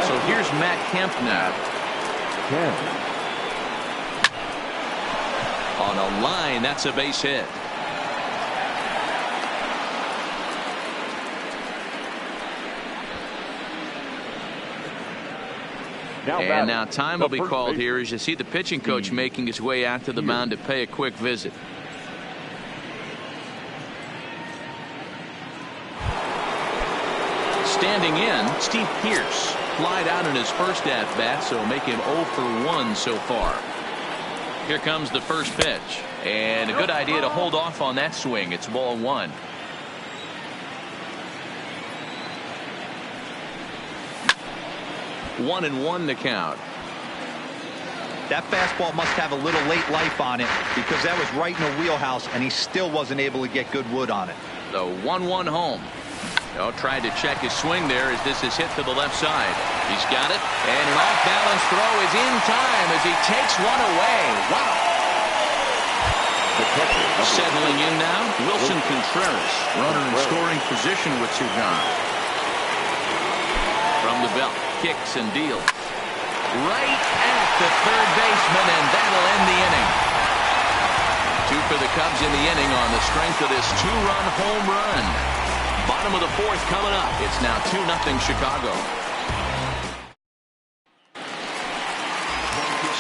So here's Matt Kemp now. On a line, that's a base hit. And now time will be called here as you see the pitching coach making his way out to the mound to pay a quick visit. Standing in, Steve Pearce flied out in his first at-bat, so make him 0 for 1 so far. Here comes the first pitch, and a good idea to hold off on that swing. It's ball 1. One and one to count. That fastball must have a little late life on it because that was right in the wheelhouse and he still wasn't able to get good wood on it. The 1-1 home. Tried to check his swing there as this is hit to the left side. He's got it, and an off-balance throw is in time as he takes one away. Wow. Settling in now, Wilson Contreras, runner in scoring position with two gone. From the belt, kicks and deals. Right at the third baseman, and that'll end the inning. 2 for the Cubs in the inning on the strength of this 2-run home run. Bottom of the 4th coming up. It's now 2-0 Chicago.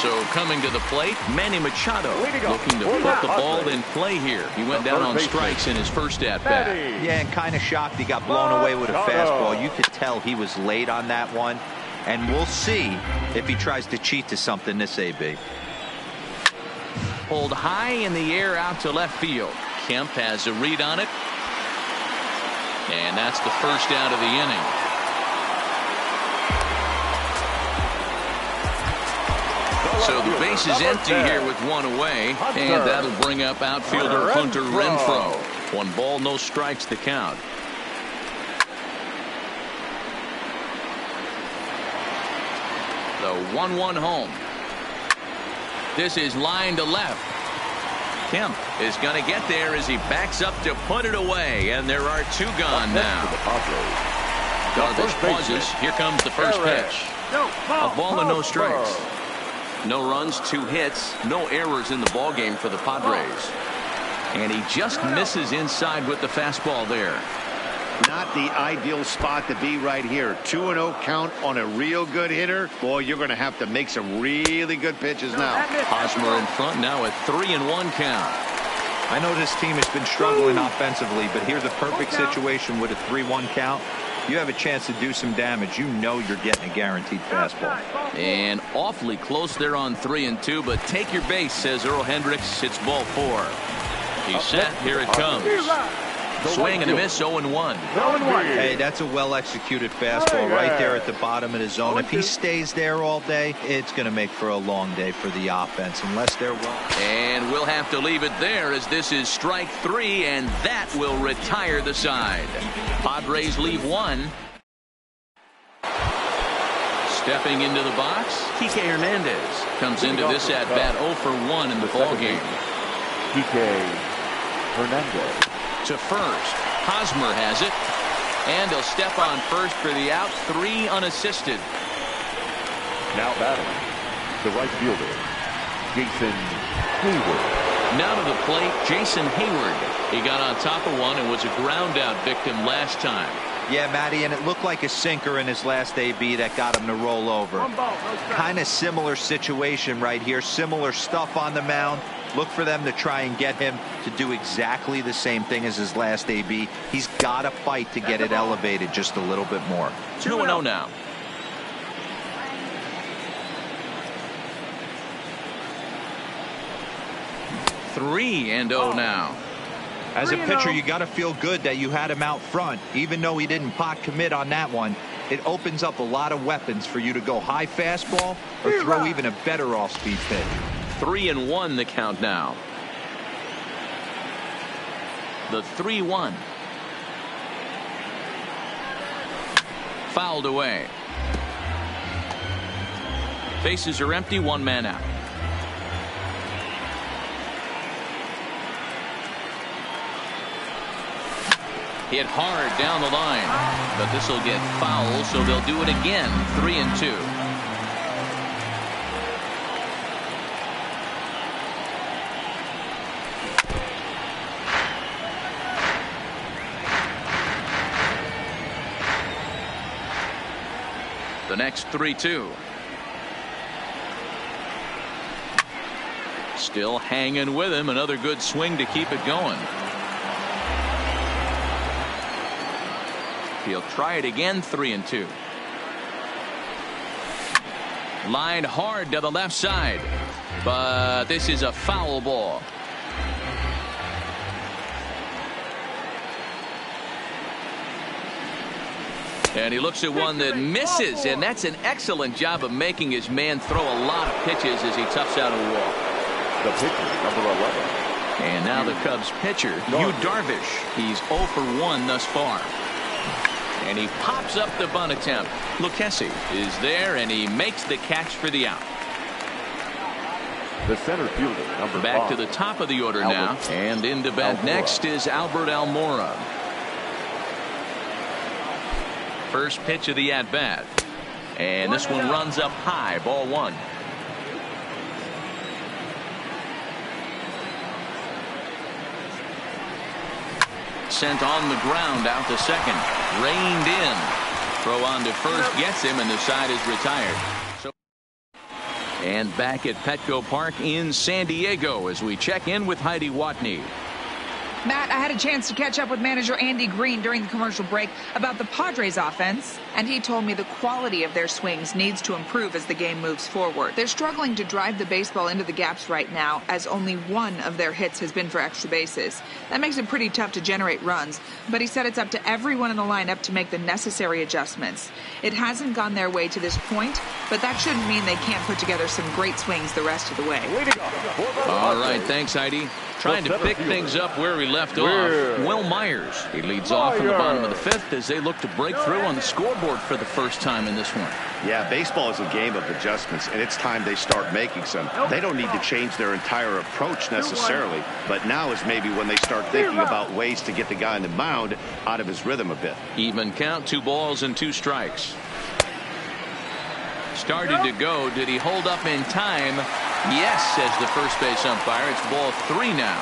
So coming to the plate, Manny Machado looking to put the ball in play here. He went down on strikes in his first at-bat. Yeah, and kind of shocked he got blown away with a fastball. You could tell he was late on that one. And we'll see if he tries to cheat to something this AB. Pulled high in the air out to left field. Kemp has a read on it. And that's the first out of the inning. So the base is empty here with one away. And that'll bring up outfielder Hunter Renfroe. 1 ball, no strikes to count. The 1-1 home. This is line to left. Kemp is going to get there as he backs up to put it away, and there are 2 gone now. Darvish pauses. Here comes the first pitch. A ball and no strikes. No runs, 2 hits, no errors in the ball game for the Padres. And he just misses inside with the fastball there. Not the ideal spot to be right here. 2-0 count on a real good hitter. Boy, you're going to have to make some really good pitches now. Hosmer in front now, a 3-1 count. I know this team has been struggling offensively, but here's a perfect situation with a 3-1 count. You have a chance to do some damage. You know you're getting a guaranteed fastball. And awfully close there on 3-2, but take your base, says Earl Hendricks. It's ball 4. He's set. Here it comes. Swing and a miss, 0-1. Hey, that's a well-executed fastball right there at the bottom of the zone. If he stays there all day, it's going to make for a long day for the offense, unless they're wrong. And we'll have to leave it there as this is strike 3, and that will retire the side. Padres leave 1. Stepping into the box, Kike Hernandez comes into this at-bat 0 for 1 in the ballgame. Kike Hernandez. To first, Hosmer has it, and he'll step on first for the out. 3 unassisted. Now battling the right fielder, Jason Hayward. Now to the plate, Jason Hayward. He got on top of one and was a ground out victim last time. Yeah, Matty, and it looked like a sinker in his last AB that got him to roll over. Kind of similar situation right here. Similar stuff on the mound. Look for them to try and get him to do exactly the same thing as his last AB. He's got to fight to get it elevated just a little bit more. 2-0 now. Three and 0 now. As a pitcher, you got to feel good that you had him out front. Even though he didn't pot commit on that one, it opens up a lot of weapons for you to go high fastball or throw even a better off-speed pitch. 3-1 the count now. The 3-1. Fouled away. Bases are empty, 1 man out. Hit hard down the line. But this will get foul, so they'll do it again. 3-2. The next 3-2. Still hanging with him. Another good swing to keep it going. He'll try it again. 3-2. Line hard to the left side, but this is a foul ball. And he looks at one that misses, and that's an excellent job of making his man throw a lot of pitches as he toughs out of the wall. The pitcher, number 11. And now the Cubs pitcher, Yu Darvish. He's 0 for 1 thus far. And he pops up the bunt attempt. Lucchesi is there, and he makes the catch for the out. The center fielder, number 5. Back to the top of the order now. And into bat next is Albert Almora. First pitch of the at-bat. And this one runs up high. Ball 1. Sent on the ground out to second. Reined in. Throw on to first gets him, and the side is retired. And back at Petco Park in San Diego as we check in with Heidi Watney. Matt, I had a chance to catch up with manager Andy Green during the commercial break about the Padres offense, and he told me the quality of their swings needs to improve as the game moves forward. They're struggling to drive the baseball into the gaps right now, as only one of their hits has been for extra bases. That makes it pretty tough to generate runs, but he said it's up to everyone in the lineup to make the necessary adjustments. It hasn't gone their way to this point, but that shouldn't mean they can't put together some great swings the rest of the way. All right, thanks, Heidi. Trying to pick things up where we left off. Will Myers. He leads off in the bottom of the 5th as they look to break through on the scoreboard for the first time in this one. Yeah, baseball is a game of adjustments, and it's time they start making some. They don't need to change their entire approach necessarily, but now is maybe when they start thinking about ways to get the guy on the mound out of his rhythm a bit. Even count, 2 balls and 2 strikes. Started to go. Did he hold up in time? Yes, says the first base umpire. It's ball 3 now.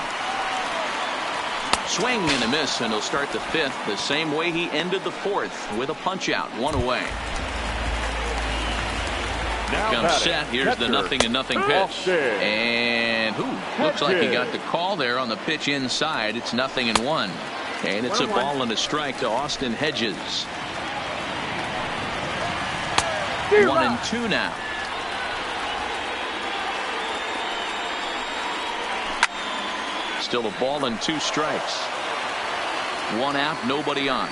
Swing and a miss, and he'll start the 5th the same way he ended the 4th with a punch out, 1 away. Comes set. Here's the 0-0 pitch. And looks like he got the call there on the pitch inside. It's 0-1. And it's a ball and a strike to Austin Hedges. 1-2 now. Still a ball and 2 strikes. 1 out, nobody on.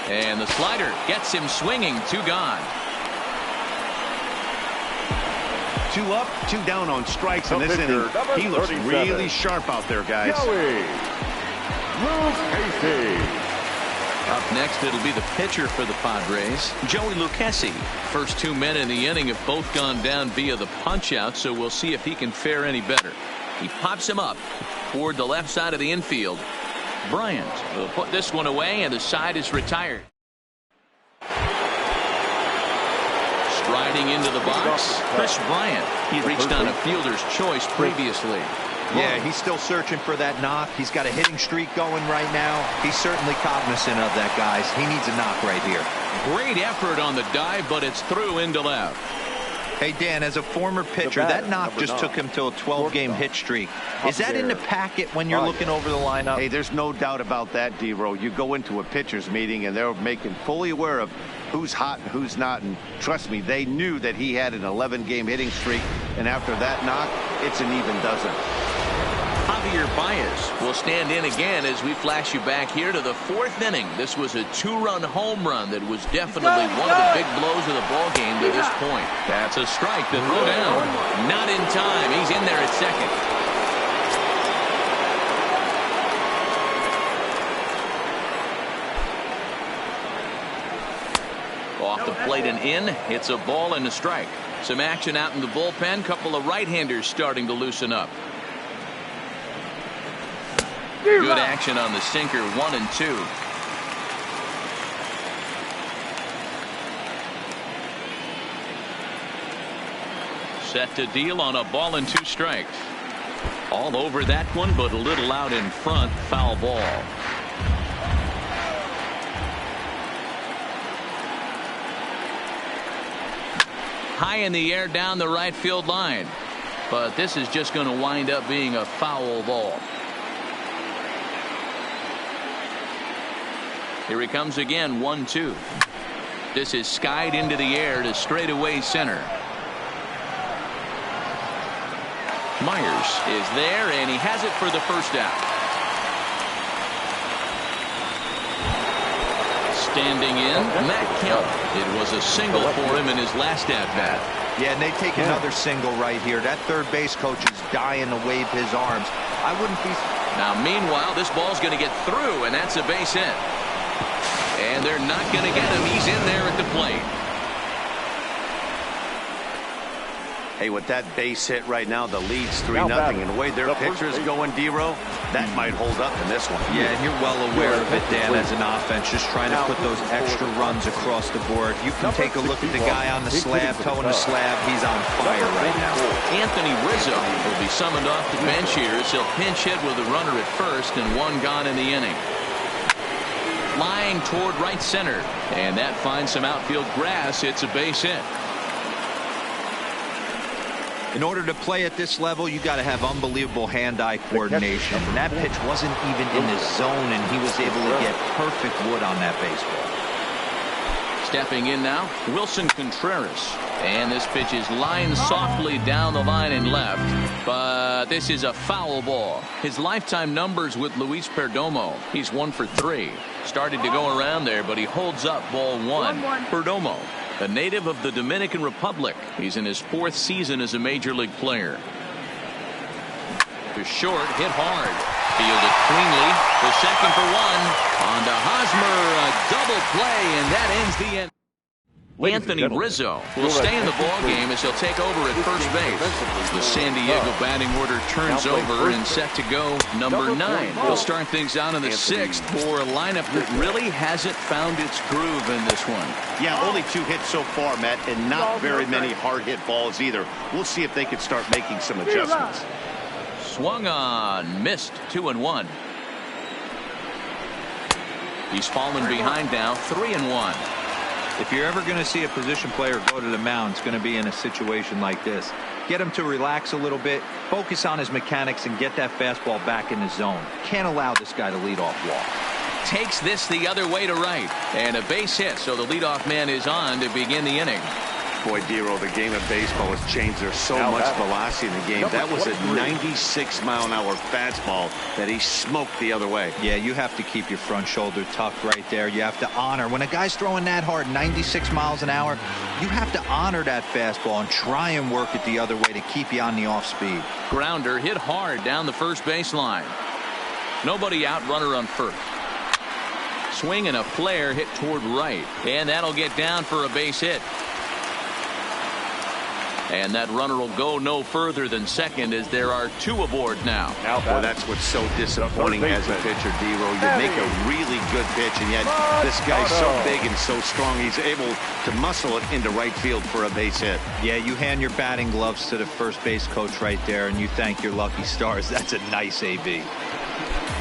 And the slider gets him swinging. 2 gone. 2 up, 2 down on strikes in this inning. He looks really sharp out there, guys. Up next, it'll be the pitcher for the Padres, Joey Lucchesi. First 2 men in the inning have both gone down via the punch-out, so we'll see if he can fare any better. He pops him up toward the left side of the infield. Bryant will put this one away, and the side is retired. Striding into the box, Chris Bryant. He reached on a fielder's choice previously. Yeah, he's still searching for that knock. He's got a hitting streak going right now. He's certainly cognizant of that, guys. He needs a knock right here. Great effort on the dive, but it's through into left. Hey, Dan, as a former pitcher, that knock just took him to a 12-game hit streak. Is that in the packet when you're looking over the lineup? Hey, there's no doubt about that, D-Row. You go into a pitcher's meeting, and they're making fully aware of who's hot and who's not. And trust me, they knew that he had an 11-game hitting streak. And after that knock, it's an even dozen. Javier Baez will stand in again as we flash you back here to the 4th inning. This was a 2-run home run that was definitely one of the big blows of the ball game to this point. That's a strike to throw down. Not in time. He's in there at second. Off the plate and in. It's a ball and a strike. Some action out in the bullpen. Couple of right-handers starting to loosen up. Good action on the sinker. 1 and 2. Set to deal on a ball and 2 strikes. All over that one, but a little out in front. Foul ball. High in the air down the right field line. But this is just going to wind up being a foul ball. Here he comes again. 1-2. This is skied into the air to straightaway center. Myers is there, and he has it for the first out. Standing in, Matt Kemp. It was a single for him in his last at-bat. Yeah, and they take another single right here. That third base coach is dying to wave his arms. I wouldn't be... Now, meanwhile, this ball's going to get through, and that's a base hit. And they're not going to get him. He's in there at the plate. Hey, with that base hit right now, the lead's 3-0. And the way their pitcher's going, D-Row, that might hold up in this one. Yeah, and you're well aware of it, Dan, as an offense, just trying to put those extra runs across the board. You can take a look at the guy on the slab, toeing the slab. He's on fire right now. Anthony Rizzo will be summoned off the bench here. He'll pinch hit with a runner at first and 1 gone in the inning. Flying toward right center, and that finds some outfield grass. It's a base hit. In order to play at this level, you got to have unbelievable hand-eye coordination. And that pitch wasn't even in the zone, and he was able to get perfect wood on that baseball. Stepping in now, Wilson Contreras. And this pitch is lined softly down the line and left. But this is a foul ball. His lifetime numbers with Luis Perdomo. He's 1 for 3. Started to go around there, but he holds up ball 1. Perdomo, a native of the Dominican Republic. He's in his 4th season as a major league player. To short, hit hard. Fielded cleanly. The second for 1. On to Hosmer, a double play, and that ends the end. Anthony Rizzo will stay in the ball game as he'll take over at first base. The San Diego batting order turns over and set to go number 9. He'll start things out in the 6th for a lineup that really hasn't found its groove in this one. Yeah, only 2 hits so far, Matt, and not very many hard hit balls either. We'll see if they can start making some adjustments. Swung on, missed. 2-1. He's fallen behind now. 3-1. If you're ever going to see a position player go to the mound, it's going to be in a situation like this. Get him to relax a little bit, focus on his mechanics, and get that fastball back in the zone. Can't allow this guy to lead off walk. Takes this the other way to right. And a base hit, so the leadoff man is on to begin the inning. Boy, Dero, the game of baseball has changed. There's so much velocity in the game. That was a 96-mile-an-hour fastball that he smoked the other way. Yeah, you have to keep your front shoulder tucked right there. You have to honor. When a guy's throwing that hard, 96 miles an hour, you have to honor that fastball and try and work it the other way to keep you on the off speed. Grounder hit hard down the first baseline. Nobody out, runner on first. Swing and a flare hit toward right. And that'll get down for a base hit. And that runner will go no further than second as there are 2 aboard now. Well, that's what's so disappointing as a pitcher, D-Row. You make a really good pitch, and yet this guy's so big and so strong, he's able to muscle it into right field for a base hit. Yeah, you hand your batting gloves to the first base coach right there, and you thank your lucky stars. That's a nice AB.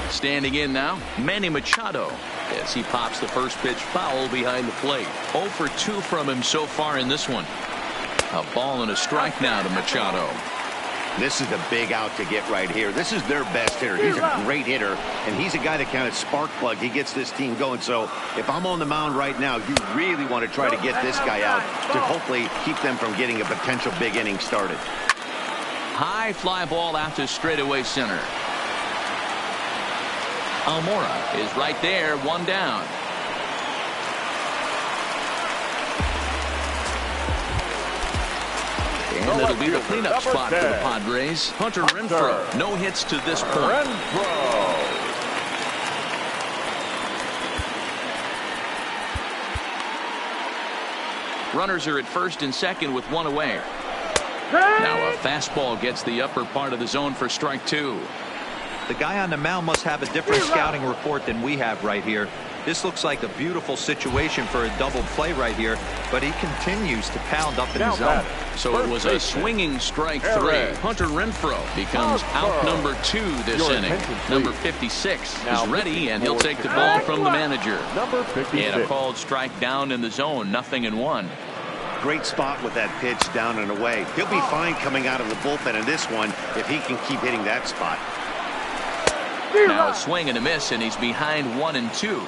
Standing in now, Manny Machado, as he pops the first pitch foul behind the plate. 0 for 2 from him so far in this one. A ball and a strike now to Machado. This is the big out to get right here. This is their best hitter. He's a great hitter, and he's a guy that kind of spark plug. He gets this team going. So if I'm on the mound right now, you really want to try to get this guy out to hopefully keep them from getting a potential big inning started. High fly ball out to straightaway center. Almora is right there, 1 down. And it'll be the cleanup spot for the Padres. Hunter Renfroe, no hits to this point. Runners are at first and second with one away. Now a fastball gets the upper part of the zone for strike two. The guy on the mound must have a different scouting report than we have right here. This looks like a beautiful situation for a double play right here, but he continues to pound up in the zone. So it was a swinging strike three. Hunter Renfroe becomes out number 2 this inning. Number 56 is ready, and he'll take the ball from the manager. And a called strike down in the zone, 0-1. Great spot with that pitch down and away. He'll be fine coming out of the bullpen in this one if he can keep hitting that spot. Now a swing and a miss, and he's behind 1-2.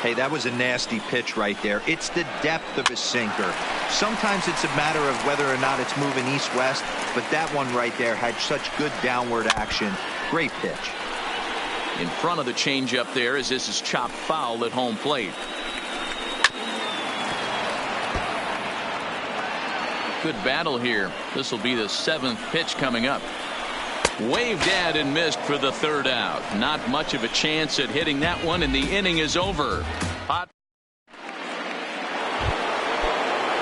Hey, that was a nasty pitch right there. It's the depth of his sinker. Sometimes it's a matter of whether or not it's moving east-west, but that one right there had such good downward action. Great pitch. In front of the changeup there as this is chopped foul at home plate. Good battle here. This will be the 7th pitch coming up. Waved at and missed for the 3rd out. Not much of a chance at hitting that one, and the inning is over.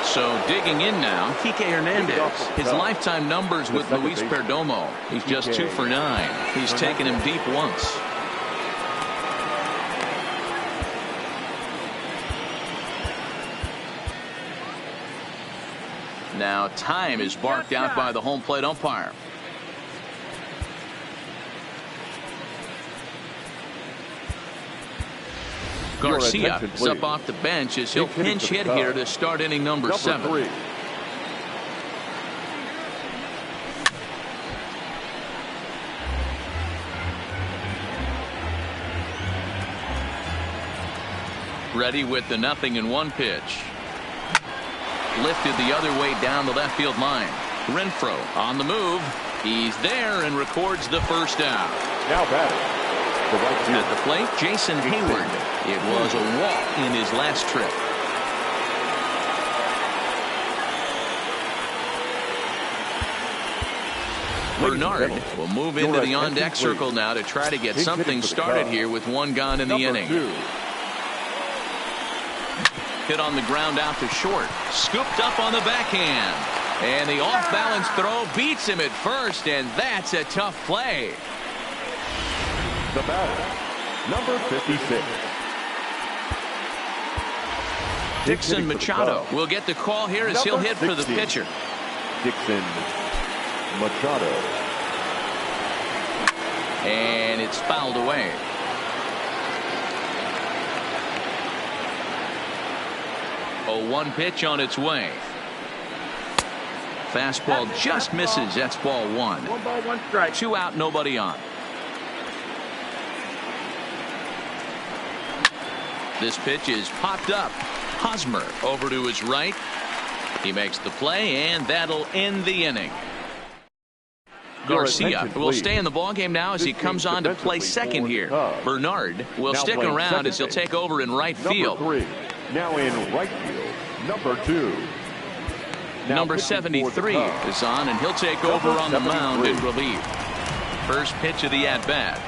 So digging in now, Kike Hernandez. His lifetime numbers with Luis Perdomo. He's just 2 for 9. He's taken him deep once. Now time is barked out by the home plate umpire. Garcia is up off the bench as he'll pinch hit here to start inning number 7. Ready with the 0-1 pitch. Lifted the other way down the left field line. Renfroe on the move. He's there and records the 1st out. Now batting. At the plate, Jason Hayward. It was a walk in his last trip. Bernard will move into the on-deck circle now to try to get something started here with 1 gone in the inning. Hit on the ground out to short. Scooped up on the backhand. And the off-balance throw beats him at first, and that's a tough play. The batter, number 56. Dixon Machado will get the call here as he'll hit for the pitcher. Dixon Machado. And it's fouled away. A 1 pitch on its way. Fastball just misses. That's ball 1. 1-1 strike. 2 out, nobody on. This pitch is popped up. Hosmer over to his right. He makes the play, and that'll end the inning. Garcia will stay in the ballgame now as he comes on to play second here. Bernard will stick around as he'll take over in right field. Number 3, now in right field, number 2. Number 73 is on, and he'll take over on the mound in relief. First pitch of the at-bat.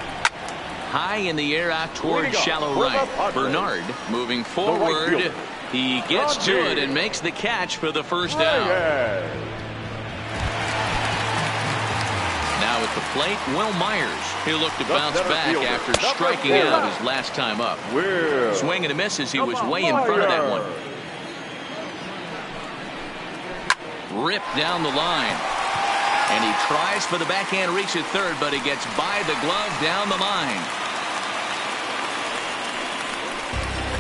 High in the air out towards shallow right. Bernard moving forward. He gets to it and makes the catch for the 1st out. Now at the plate, Will Myers. He'll look to bounce back after striking out his last time up. Swing and a miss as he was way in front of that one. Ripped down the line. And he tries for the backhand reach at third, but he gets by the glove down the line.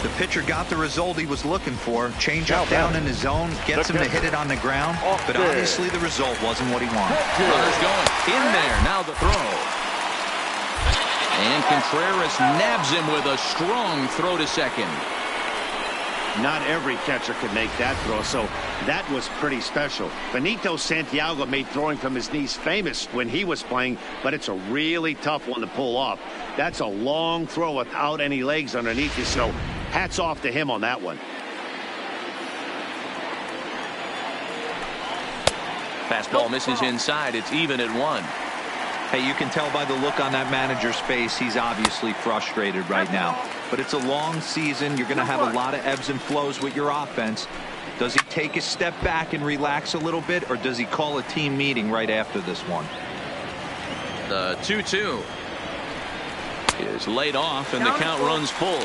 The pitcher got the result he was looking for. Change up down in the zone, gets him to hit it on the ground, but obviously the result wasn't what he wanted. Runners going in there. Now the throw. And Contreras nabs him with a strong throw to second. Not every catcher can make that throw, so that was pretty special. Benito Santiago made throwing from his knees famous when he was playing, but it's a really tough one to pull off. That's a long throw without any legs underneath you, so hats off to him on that one. Fastball misses inside. It's even at 1. Hey, you can tell by the look on that manager's face, he's obviously frustrated right now. But it's a long season. You're going to have a lot of ebbs and flows with your offense. Does he take a step back and relax a little bit, or does he call a team meeting right after this one? The 2-2 is laid off, and the count runs full.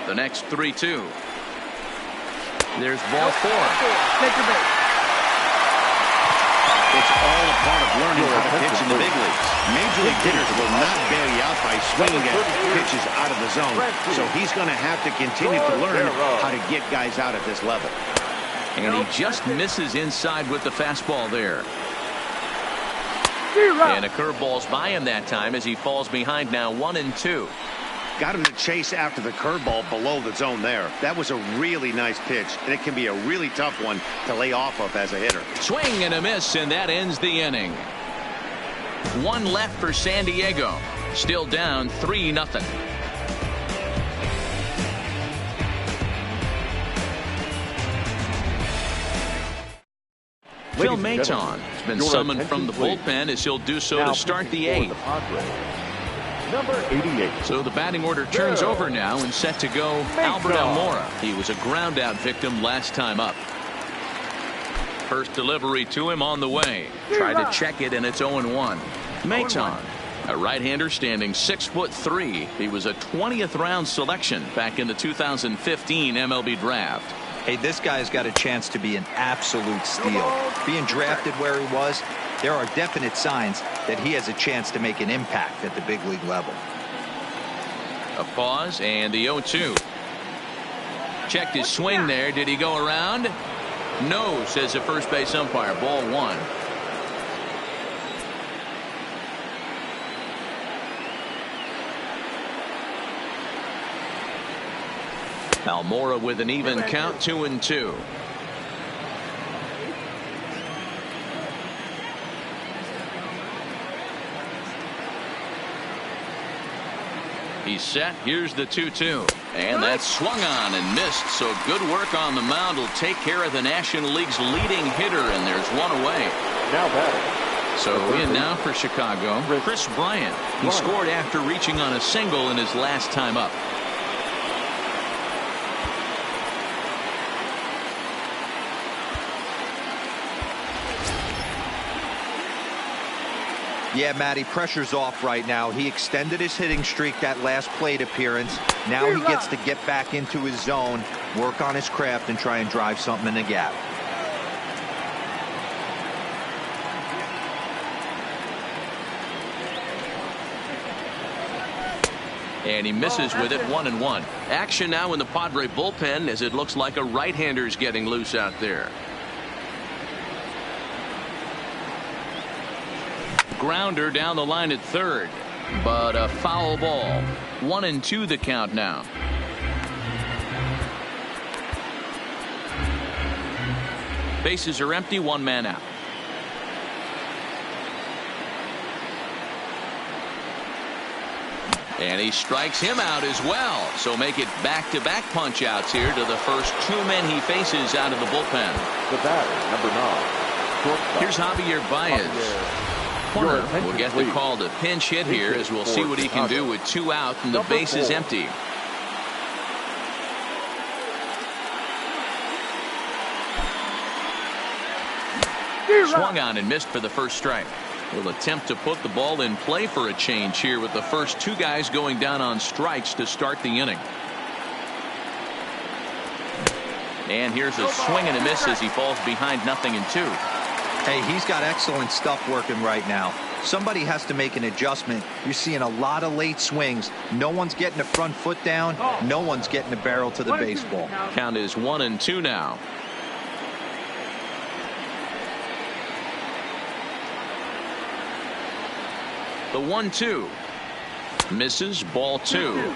The next 3-2. There's ball 4. Take your bait. It's all a part of learning how to pitch in the big leagues. Major league hitters will not bail you out by swinging at pitches out of the zone. So he's going to have to continue to learn how to get guys out at this level. And he just misses inside with the fastball there. And a curveball's by him that time as he falls behind now 1-2. Got him to chase after the curveball below the zone there. That was a really nice pitch, and it can be a really tough one to lay off of as a hitter. Swing and a miss, and that ends the inning. One left for San Diego. Still down 3-0. Phil Maton has been summoned from the bullpen as he'll do so to start the 8th. Number 88. So the batting order turns over now and set to go Albert Almora. He was a ground out victim last time up. First delivery to him on the way. Tried to check it, and it's 0-1. Maton, a right-hander standing 6'3". He was a 20th round selection back in the 2015 MLB draft. Hey, this guy's got a chance to be an absolute steal. Being drafted where he was, there are definite signs that he has a chance to make an impact at the big league level. A pause and the 0-2. Checked his swing there. Did he go around? No, says the first base umpire. Ball 1. Almora with an even count, 2-2. He's set. Here's the 2-2. And that's swung on and missed. So good work on the mound will take care of the National League's leading hitter, and there's one away. Now batting. So in now for Chicago, Chris Bryant. He scored after reaching on a single in his last time up. Yeah, Matty, pressure's off right now. He extended his hitting streak that last plate appearance. Now he gets to get back into his zone, work on his craft, and try and drive something in the gap. And he misses with it, 1-1. Action now in the Padre bullpen as it looks like a right-hander's getting loose out there. Grounder down the line at third, but a foul ball. 1-2 the count now. Bases are empty, one man out. And he strikes him out as well. So make it back-to-back punch-outs here to the first 2 men he faces out of the bullpen. The batter, number 9. Here's Javier Baez. Corner will get the call to pinch hit here as we'll see what he can do with 2 out and the base is empty. Swung on and missed for the first strike. Will attempt to put the ball in play for a change here with the first 2 guys going down on strikes to start the inning. And here's a swing and a miss as he falls behind 0-2. Hey, he's got excellent stuff working right now. Somebody has to make an adjustment. You're seeing a lot of late swings. No one's getting the front foot down. No one's getting the barrel to the baseball. Count is 1-2 now. The 1-2 misses, ball 2.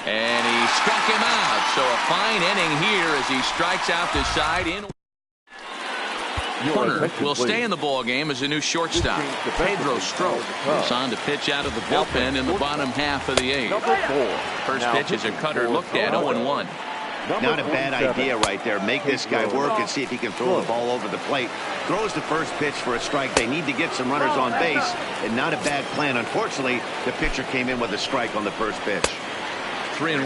And he struck him out. So a fine inning here as he strikes out the side in. Hunter will stay in the ball game as a new shortstop. Pedro Strop is on to pitch out of the bullpen in the bottom half of the 8th. First pitch is a cutter looked at 0-1. Not a bad idea right there. Make this guy work and see if he can throw the ball over the plate. Throws the first pitch for a strike. They need to get some runners on base, and not a bad plan. Unfortunately, the pitcher came in with a strike on the first pitch. 3-1.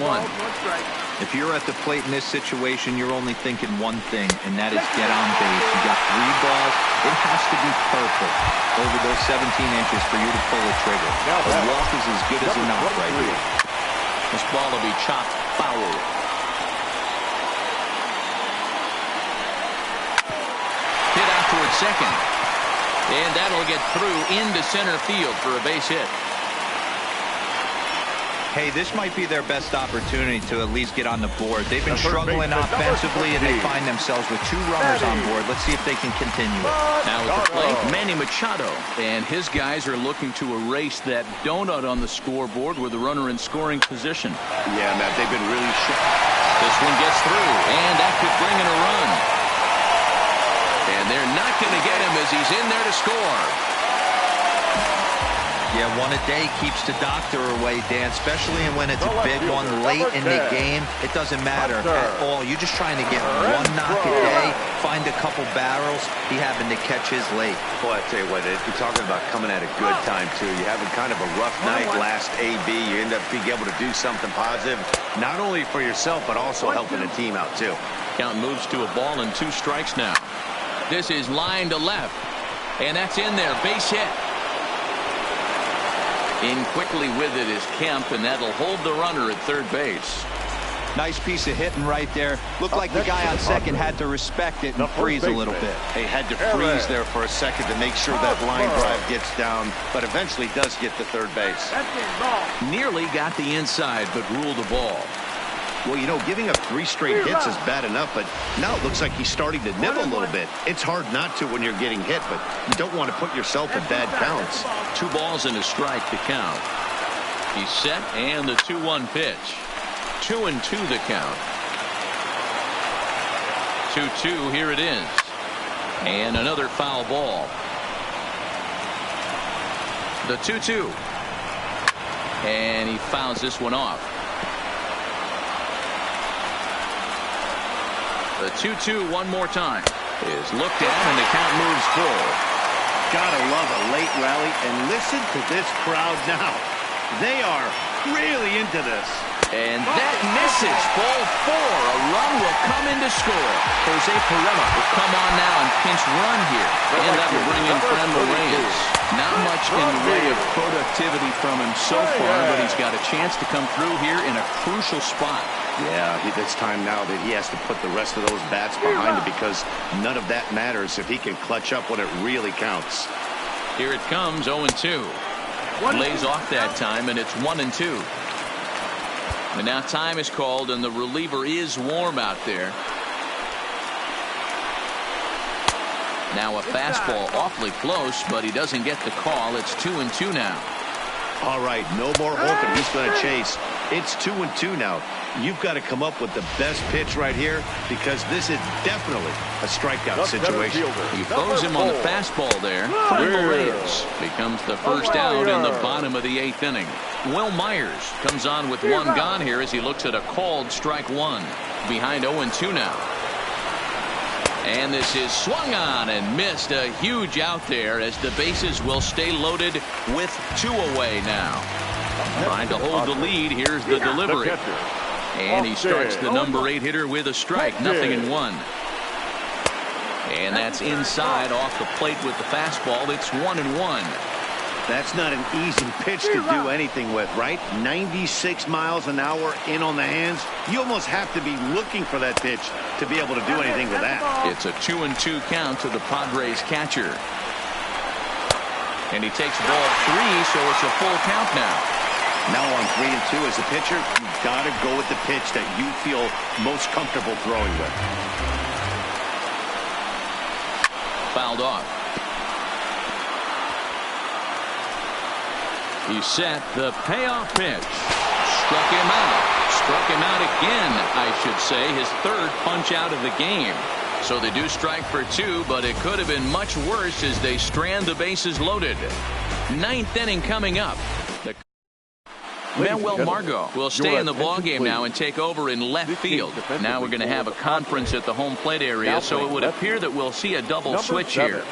If you're at the plate in this situation, you're only thinking one thing, and that is get on base. You got 3 balls. It has to be perfect over those 17 inches for you to pull the trigger. A walk is as good as enough right here. This ball will be chopped foul. Hit out towards second. And that'll get through into center field for a base hit. Hey, this might be their best opportunity to at least get on the board. They've been struggling offensively, and they find themselves with 2 runners on board. Let's see if they can continue it. Now at the plate, Manny Machado. And his guys are looking to erase that donut on the scoreboard with the runner in scoring position. Yeah, Matt, they've been really sharp. This one gets through, and that could bring in a run. And they're not going to get him as he's in there to score. Yeah, one a day keeps the doctor away, Dan, especially when it's a big one late in the game. It doesn't matter at all. You're just trying to get 1 knock a day, find a couple barrels. He happened to catch his late. Boy, I tell you what, you're talking about coming at a good time, too. You're having kind of a rough night last AB. You end up being able to do something positive, not only for yourself, but also helping the team out, too. Count moves to a ball and 2 strikes now. This is line to left, and that's in there. Base hit. In quickly with it is Kemp, and that'll hold the runner at third base. Nice piece of hitting right there. Looked like the guy on second had to respect it and freeze a little bit. He had to freeze there for a second to make sure that line drive gets down, but eventually does get to third base. Nearly got the inside, but ruled the ball. Well, you know, giving up 3 straight hits is bad enough, but now it looks like he's starting to nibble a little bit. It's hard not to when you're getting hit, but you don't want to put yourself in bad counts. 2 balls and a strike to count. He's set, and the 2-1 pitch. 2-2 the count. 2-2, here it is. And another foul ball. The 2-2. And he fouls this one off. The 2-2 one more time is looked at, and the count moves full. Gotta love a late rally, and listen to this crowd now. They are really into this. And that misses. Ball 4. A run will come in to score. Jose Pirela will come on now and pinch run here. And that will bring in Fran Reyes. Not much in the way of productivity from him so far, but he's got a chance to come through here in a crucial spot. Yeah, it's time now that he has to put the rest of those bats behind him, because none of that matters if he can clutch up when it really counts. Here it comes, 0-2. Lays off that time, and it's 1-2. And now time is called, and the reliever is warm out there. Now a fastball awfully close, but he doesn't get the call. It's 2-2 now. All right, no more hoping he's going to chase. It's 2-2 now. You've got to come up with the best pitch right here, because this is definitely a strikeout situation. He throws him on the fastball there. Fran Reyes becomes the first out in the bottom of the 8th inning. Will Myers comes on with 1 gone here as he looks at a called strike 1. Behind 0-2 now. And this is swung on and missed. A huge out there as the bases will stay loaded with 2 away now. Trying to hold the lead. Here's the delivery. And he starts the number 8 hitter with a strike. 0-1. And that's inside off the plate with the fastball. It's 1-1. That's not an easy pitch to do anything with, right? 96 miles an hour in on the hands. You almost have to be looking for that pitch to be able to do anything with that. It's a 2-2 count to the Padres catcher. And he takes ball 3, so it's a full count now. Now on 3-2 as a pitcher, you've got to go with the pitch that you feel most comfortable throwing with. Fouled off. He's set. The payoff pitch. Struck him out. Struck him out again, I should say. His 3rd punch out of the game. So they do strike for 2, but it could have been much worse as they strand the bases loaded. 9th inning coming up. Manuel Margot will stay in the ballgame now and take over in left field. Now we're going to have a conference at the home plate area, so it would appear that we'll see a double switch here.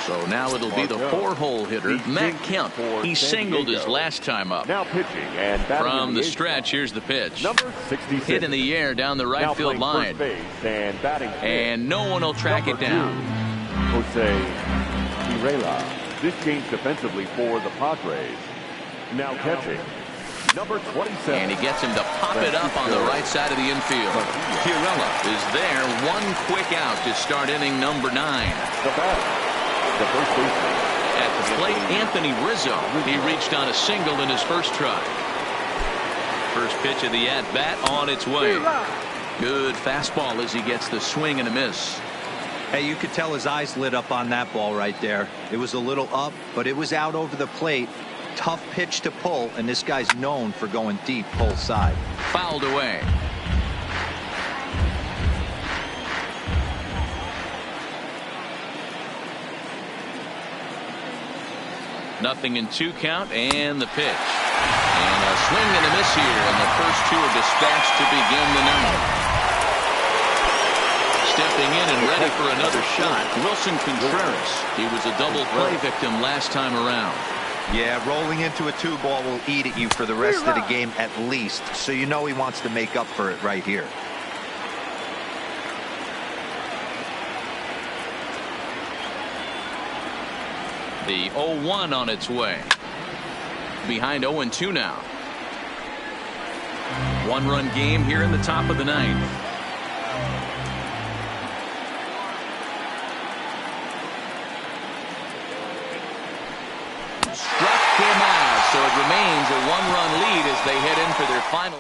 So now it'll be the 4-hole hitter, Matt Kemp. He singled his last time up. Now pitching and from the stretch, here's the pitch. Number 66. Hit in the air down the right field line. And no one will track it down. Jose Pirela. This change defensively for the Padres. Now catching. Number 27. And he gets him to pop it up on the right side of the infield. Pirela is there. One quick out to start inning number 9. The batter, the first baseman. At the plate, Anthony Rizzo. He reached on a single in his first try. First pitch of the at-bat on its way. Good fastball as he gets the swing and a miss. Hey, you could tell his eyes lit up on that ball right there. It was a little up, but it was out over the plate. Tough pitch to pull, and this guy's known for going deep pull side. Fouled away. Nothing in 2 count, and the pitch. And a swing and a miss here, and the first 2 are dispatched to begin the 9th. Stepping in and ready for another shot, Wilson Contreras. He was a double play victim last time around. Yeah, rolling into a 2-ball will eat at you for the rest of the game at least, so you know he wants to make up for it right here. The 0-1 on its way. Behind 0-2 now. 1-run game here in the top of the 9th. So it remains a 1-run lead as they head in for their final.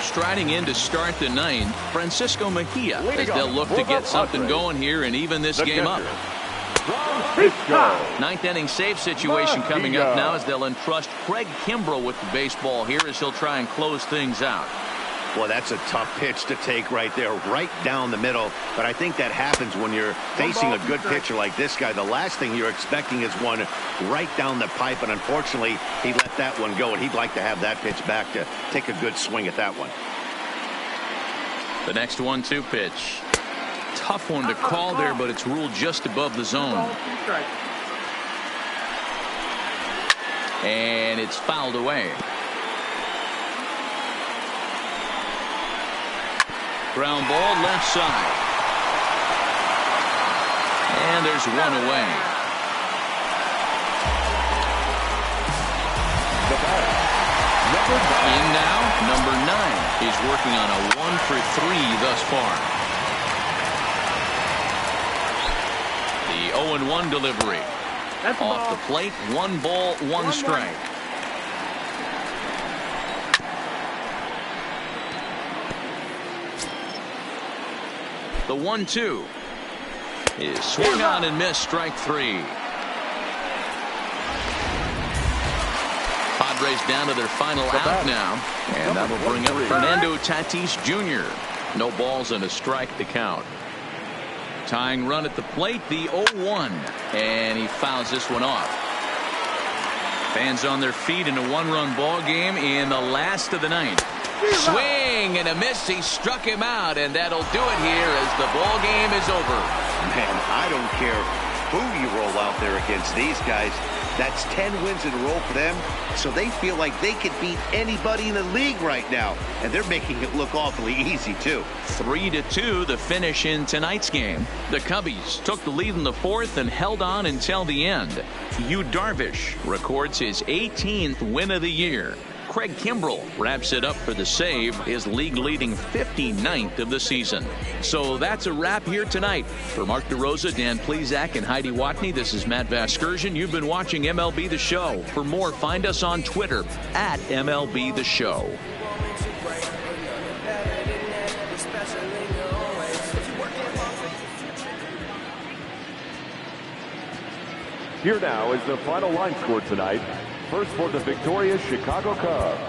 Striding in to start the 9th, Francisco Mejia, as they'll look to get something going here and even this game up. 9th inning save situation coming up now as they'll entrust Craig Kimbrel with the baseball here as he'll try and close things out. Well, that's a tough pitch to take right there, right down the middle. But I think that happens when you're facing a good pitcher like this guy. The last thing you're expecting is one right down the pipe, and unfortunately, he let that one go, and he'd like to have that pitch back to take a good swing at that one. The next 1-2 pitch. Tough one to call there, but it's ruled just above the zone. And it's fouled away. Ground ball left side. And there's one away. In now, number 9. He's working on a 1-for-3 thus far. The 0-1 delivery. Off the plate, 1 ball, 1 strike. The 1-2 is swung on and missed, strike 3. Padres down to their final out now, and that will bring up Fernando Tatis Jr. No balls and a strike to count. Tying run at the plate, the 0-1, and he fouls this one off. Fans on their feet in a 1-run ball game in the last of the 9th. Swing and a miss. He struck him out, and that'll do it here as the ball game is over. Man, I don't care who you roll out there against these guys. That's 10 wins in a row for them, so they feel like they could beat anybody in the league right now, and they're making it look awfully easy too. 3-2 the finish in tonight's game. The Cubbies took the lead in the 4th and held on until the end. Yu Darvish records his 18th win of the year. Craig Kimbrel wraps it up for the save, his league-leading 59th of the season. So that's a wrap here tonight. For Mark DeRosa, Dan Plesac, and Heidi Watney, this is Matt Vasgersian. You've been watching MLB The Show. For more, find us on Twitter at MLB The Show. Here now is the final line score tonight. First for the victorious Chicago Cubs.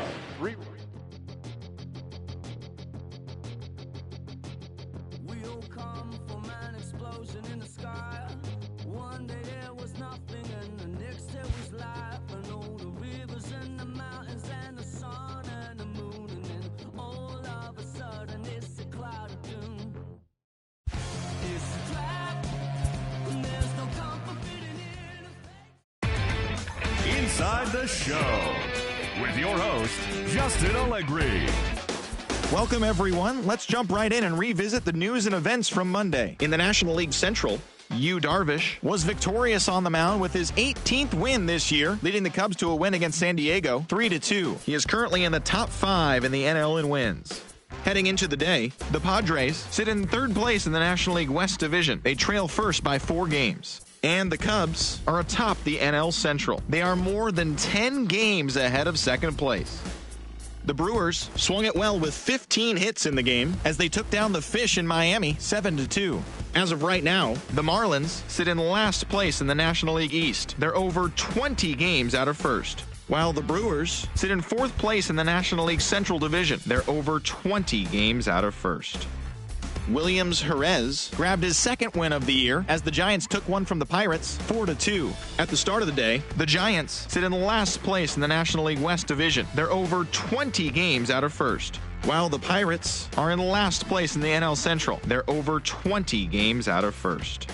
Inside the Show with your host, Justin Allegri. Welcome, everyone. Let's jump right in and revisit the news and events from Monday. In the National League Central, Yu Darvish was victorious on the mound with his 18th win this year, leading the Cubs to a win against San Diego, 3-2. He is currently in the top 5 in the NL in wins. Heading into the day, the Padres sit in third place in the National League West Division. They trail first by 4 games. And the Cubs are atop the NL Central. They are more than 10 games ahead of second place. The Brewers swung it well with 15 hits in the game as they took down the Fish in Miami 7-2. As of right now, the Marlins sit in last place in the National League East. They're over 20 games out of first. While the Brewers sit in fourth place in the National League Central Division. They're over 20 games out of first. Williams Jerez grabbed his second win of the year as the Giants took one from the Pirates 4-2. At the start of the day, the Giants sit in last place in the National League West Division. They're over 20 games out of first. While the Pirates are in last place in the NL Central. They're over 20 games out of first.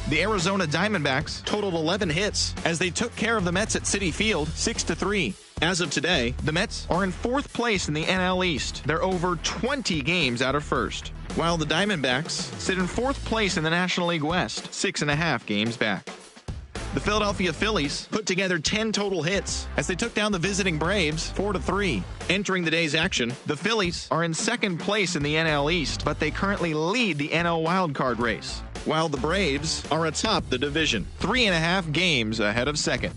The Arizona Diamondbacks totaled 11 hits as they took care of the Mets at Citi Field 6-3. As of today, the Mets are in fourth place in the NL East. They're over 20 games out of first. While the Diamondbacks sit in fourth place in the National League West, 6.5 games back. The Philadelphia Phillies put together 10 total hits as they took down the visiting Braves 4-3. Entering the day's action, the Phillies are in second place in the NL East, but they currently lead the NL wildcard race, while the Braves are atop the division, 3.5 games ahead of second.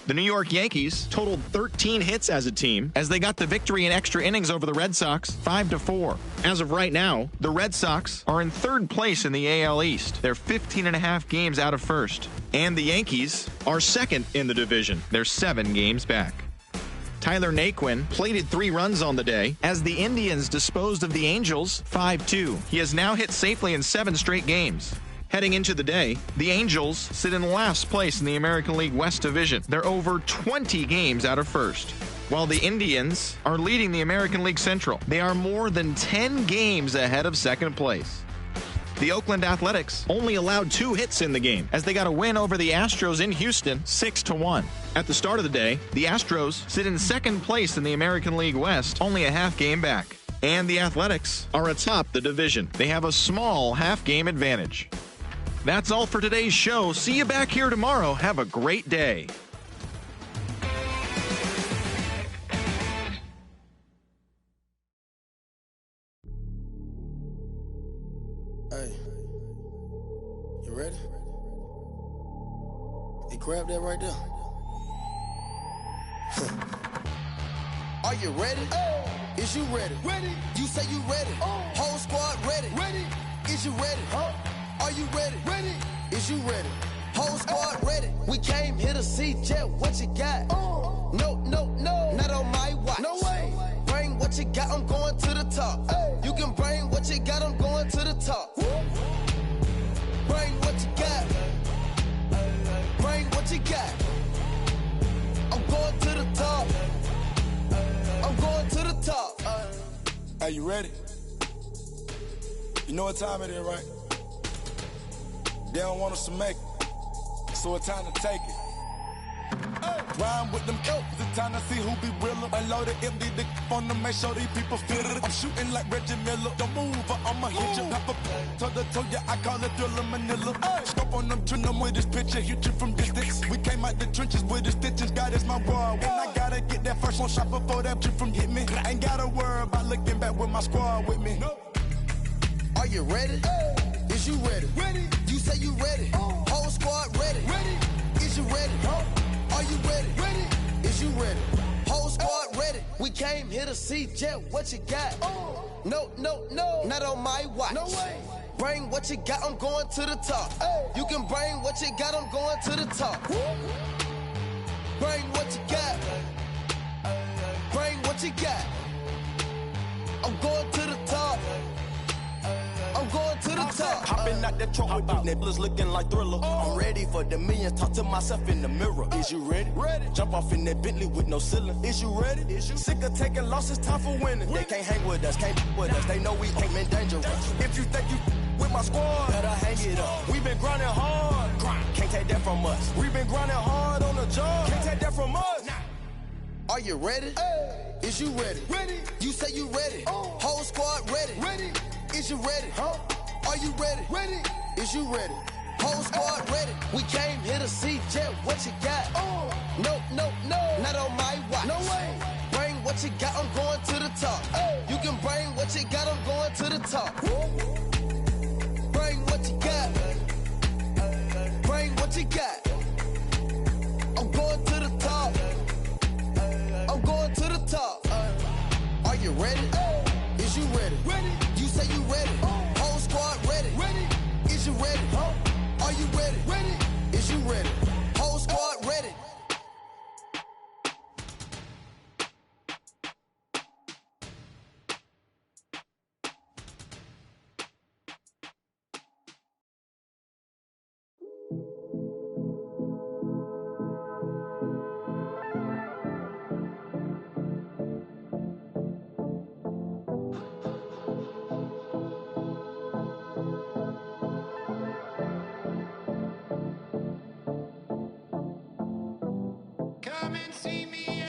The New York Yankees totaled 13 hits as a team as they got the victory in extra innings over the Red Sox 5-4. As of right now, the Red Sox are in third place in the AL East. They're 15.5 games out of first. And the Yankees are second in the division. They're 7 games back. Tyler Naquin plated 3 runs on the day as the Indians disposed of the Angels 5-2. He has now hit safely in 7 straight games. Heading into the day, the Angels sit in last place in the American League West Division. They're over 20 games out of first. While the Indians are leading the American League Central. They are more than 10 games ahead of second place. The Oakland Athletics only allowed 2 hits in the game as they got a win over the Astros in Houston 6-1. At the start of the day, the Astros sit in second place in the American League West, only a half game back. And the Athletics are atop the division. They have a small half-game advantage. That's all for today's show. See you back here tomorrow. Have a great day. Hey, you ready? Hey, grab that right there. Are you ready? Is you ready? Ready. You say you ready. Whole squad ready. Ready. Is you ready? Are you ready? Ready. Is you ready? Whole squad ready. We came here to see Jet. What you got? No, no, no. Not on my watch. No way. Bring what you got. I'm going to the top. You can bring what you got. I'm going to the top. Bring what you got. Bring what you got. I'm going to the top. I'm going to the top. Are you ready? You know what time it is, right? They don't want us to make it, so it's time to take it. Rhyme with them elks, it's time to see who be realer. Unloaded empty the on them, make sure these people feel it. I'm shooting like Reggie Miller. Don't move or I'ma hit you. Pop up, toe ya, I call it Thriller Manila. Scope on them, trim them with this picture, hit you from distance. We came out the trenches with the stitches, God is my world. When I gotta get that first one shot before that trip from hit me. Ain't gotta worry about looking back with my squad with me. Are you ready? Is you ready? Ready. You say you ready. Whole squad ready. Ready. Is you ready? Are you ready? Ready. Is you ready? Whole squad ready. We came here to see Jet. What you got? No, no, no. Not on my watch. No way. Bring what you got. I'm going to the top. You can bring what you got. I'm going to the top. Bring what you got. Bring what you got. I'm going to the top. I'm going to the top. Hopping out that truck with the nibblers looking like Thriller. I'm ready for the millions. Talk to myself in the mirror. Is you ready? Ready. Jump off in that Bentley with no ceiling. Is you ready? Is you sick of taking losses? Time for winning. They can't hang with us. Can't with us. They know we ain't been dangerous. If you think you with my squad, better hang it up. We been grinding hard. Can't take that from us. We been grinding hard on the job. Can't take that from us. Are you ready? Hey. Is you ready? Ready. You say you ready. Whole squad ready. Ready. Is you ready? Huh? Are you ready? Ready. Is you ready? Whole squad ready. We came here to see Jet. What you got? No, no, no. Not on my watch. No way. Bring what you got. I'm going to the top. You can bring what you got. I'm going to the top. Bring what you got. Bring what you got. I'm going to the top. I'm going to the top. Are you ready? Is you ready? Ready. You say you ready. Whole squad ready. Ready. Is you ready? Are you ready? Ready. Is you ready? Whole squad ready. Come and see me.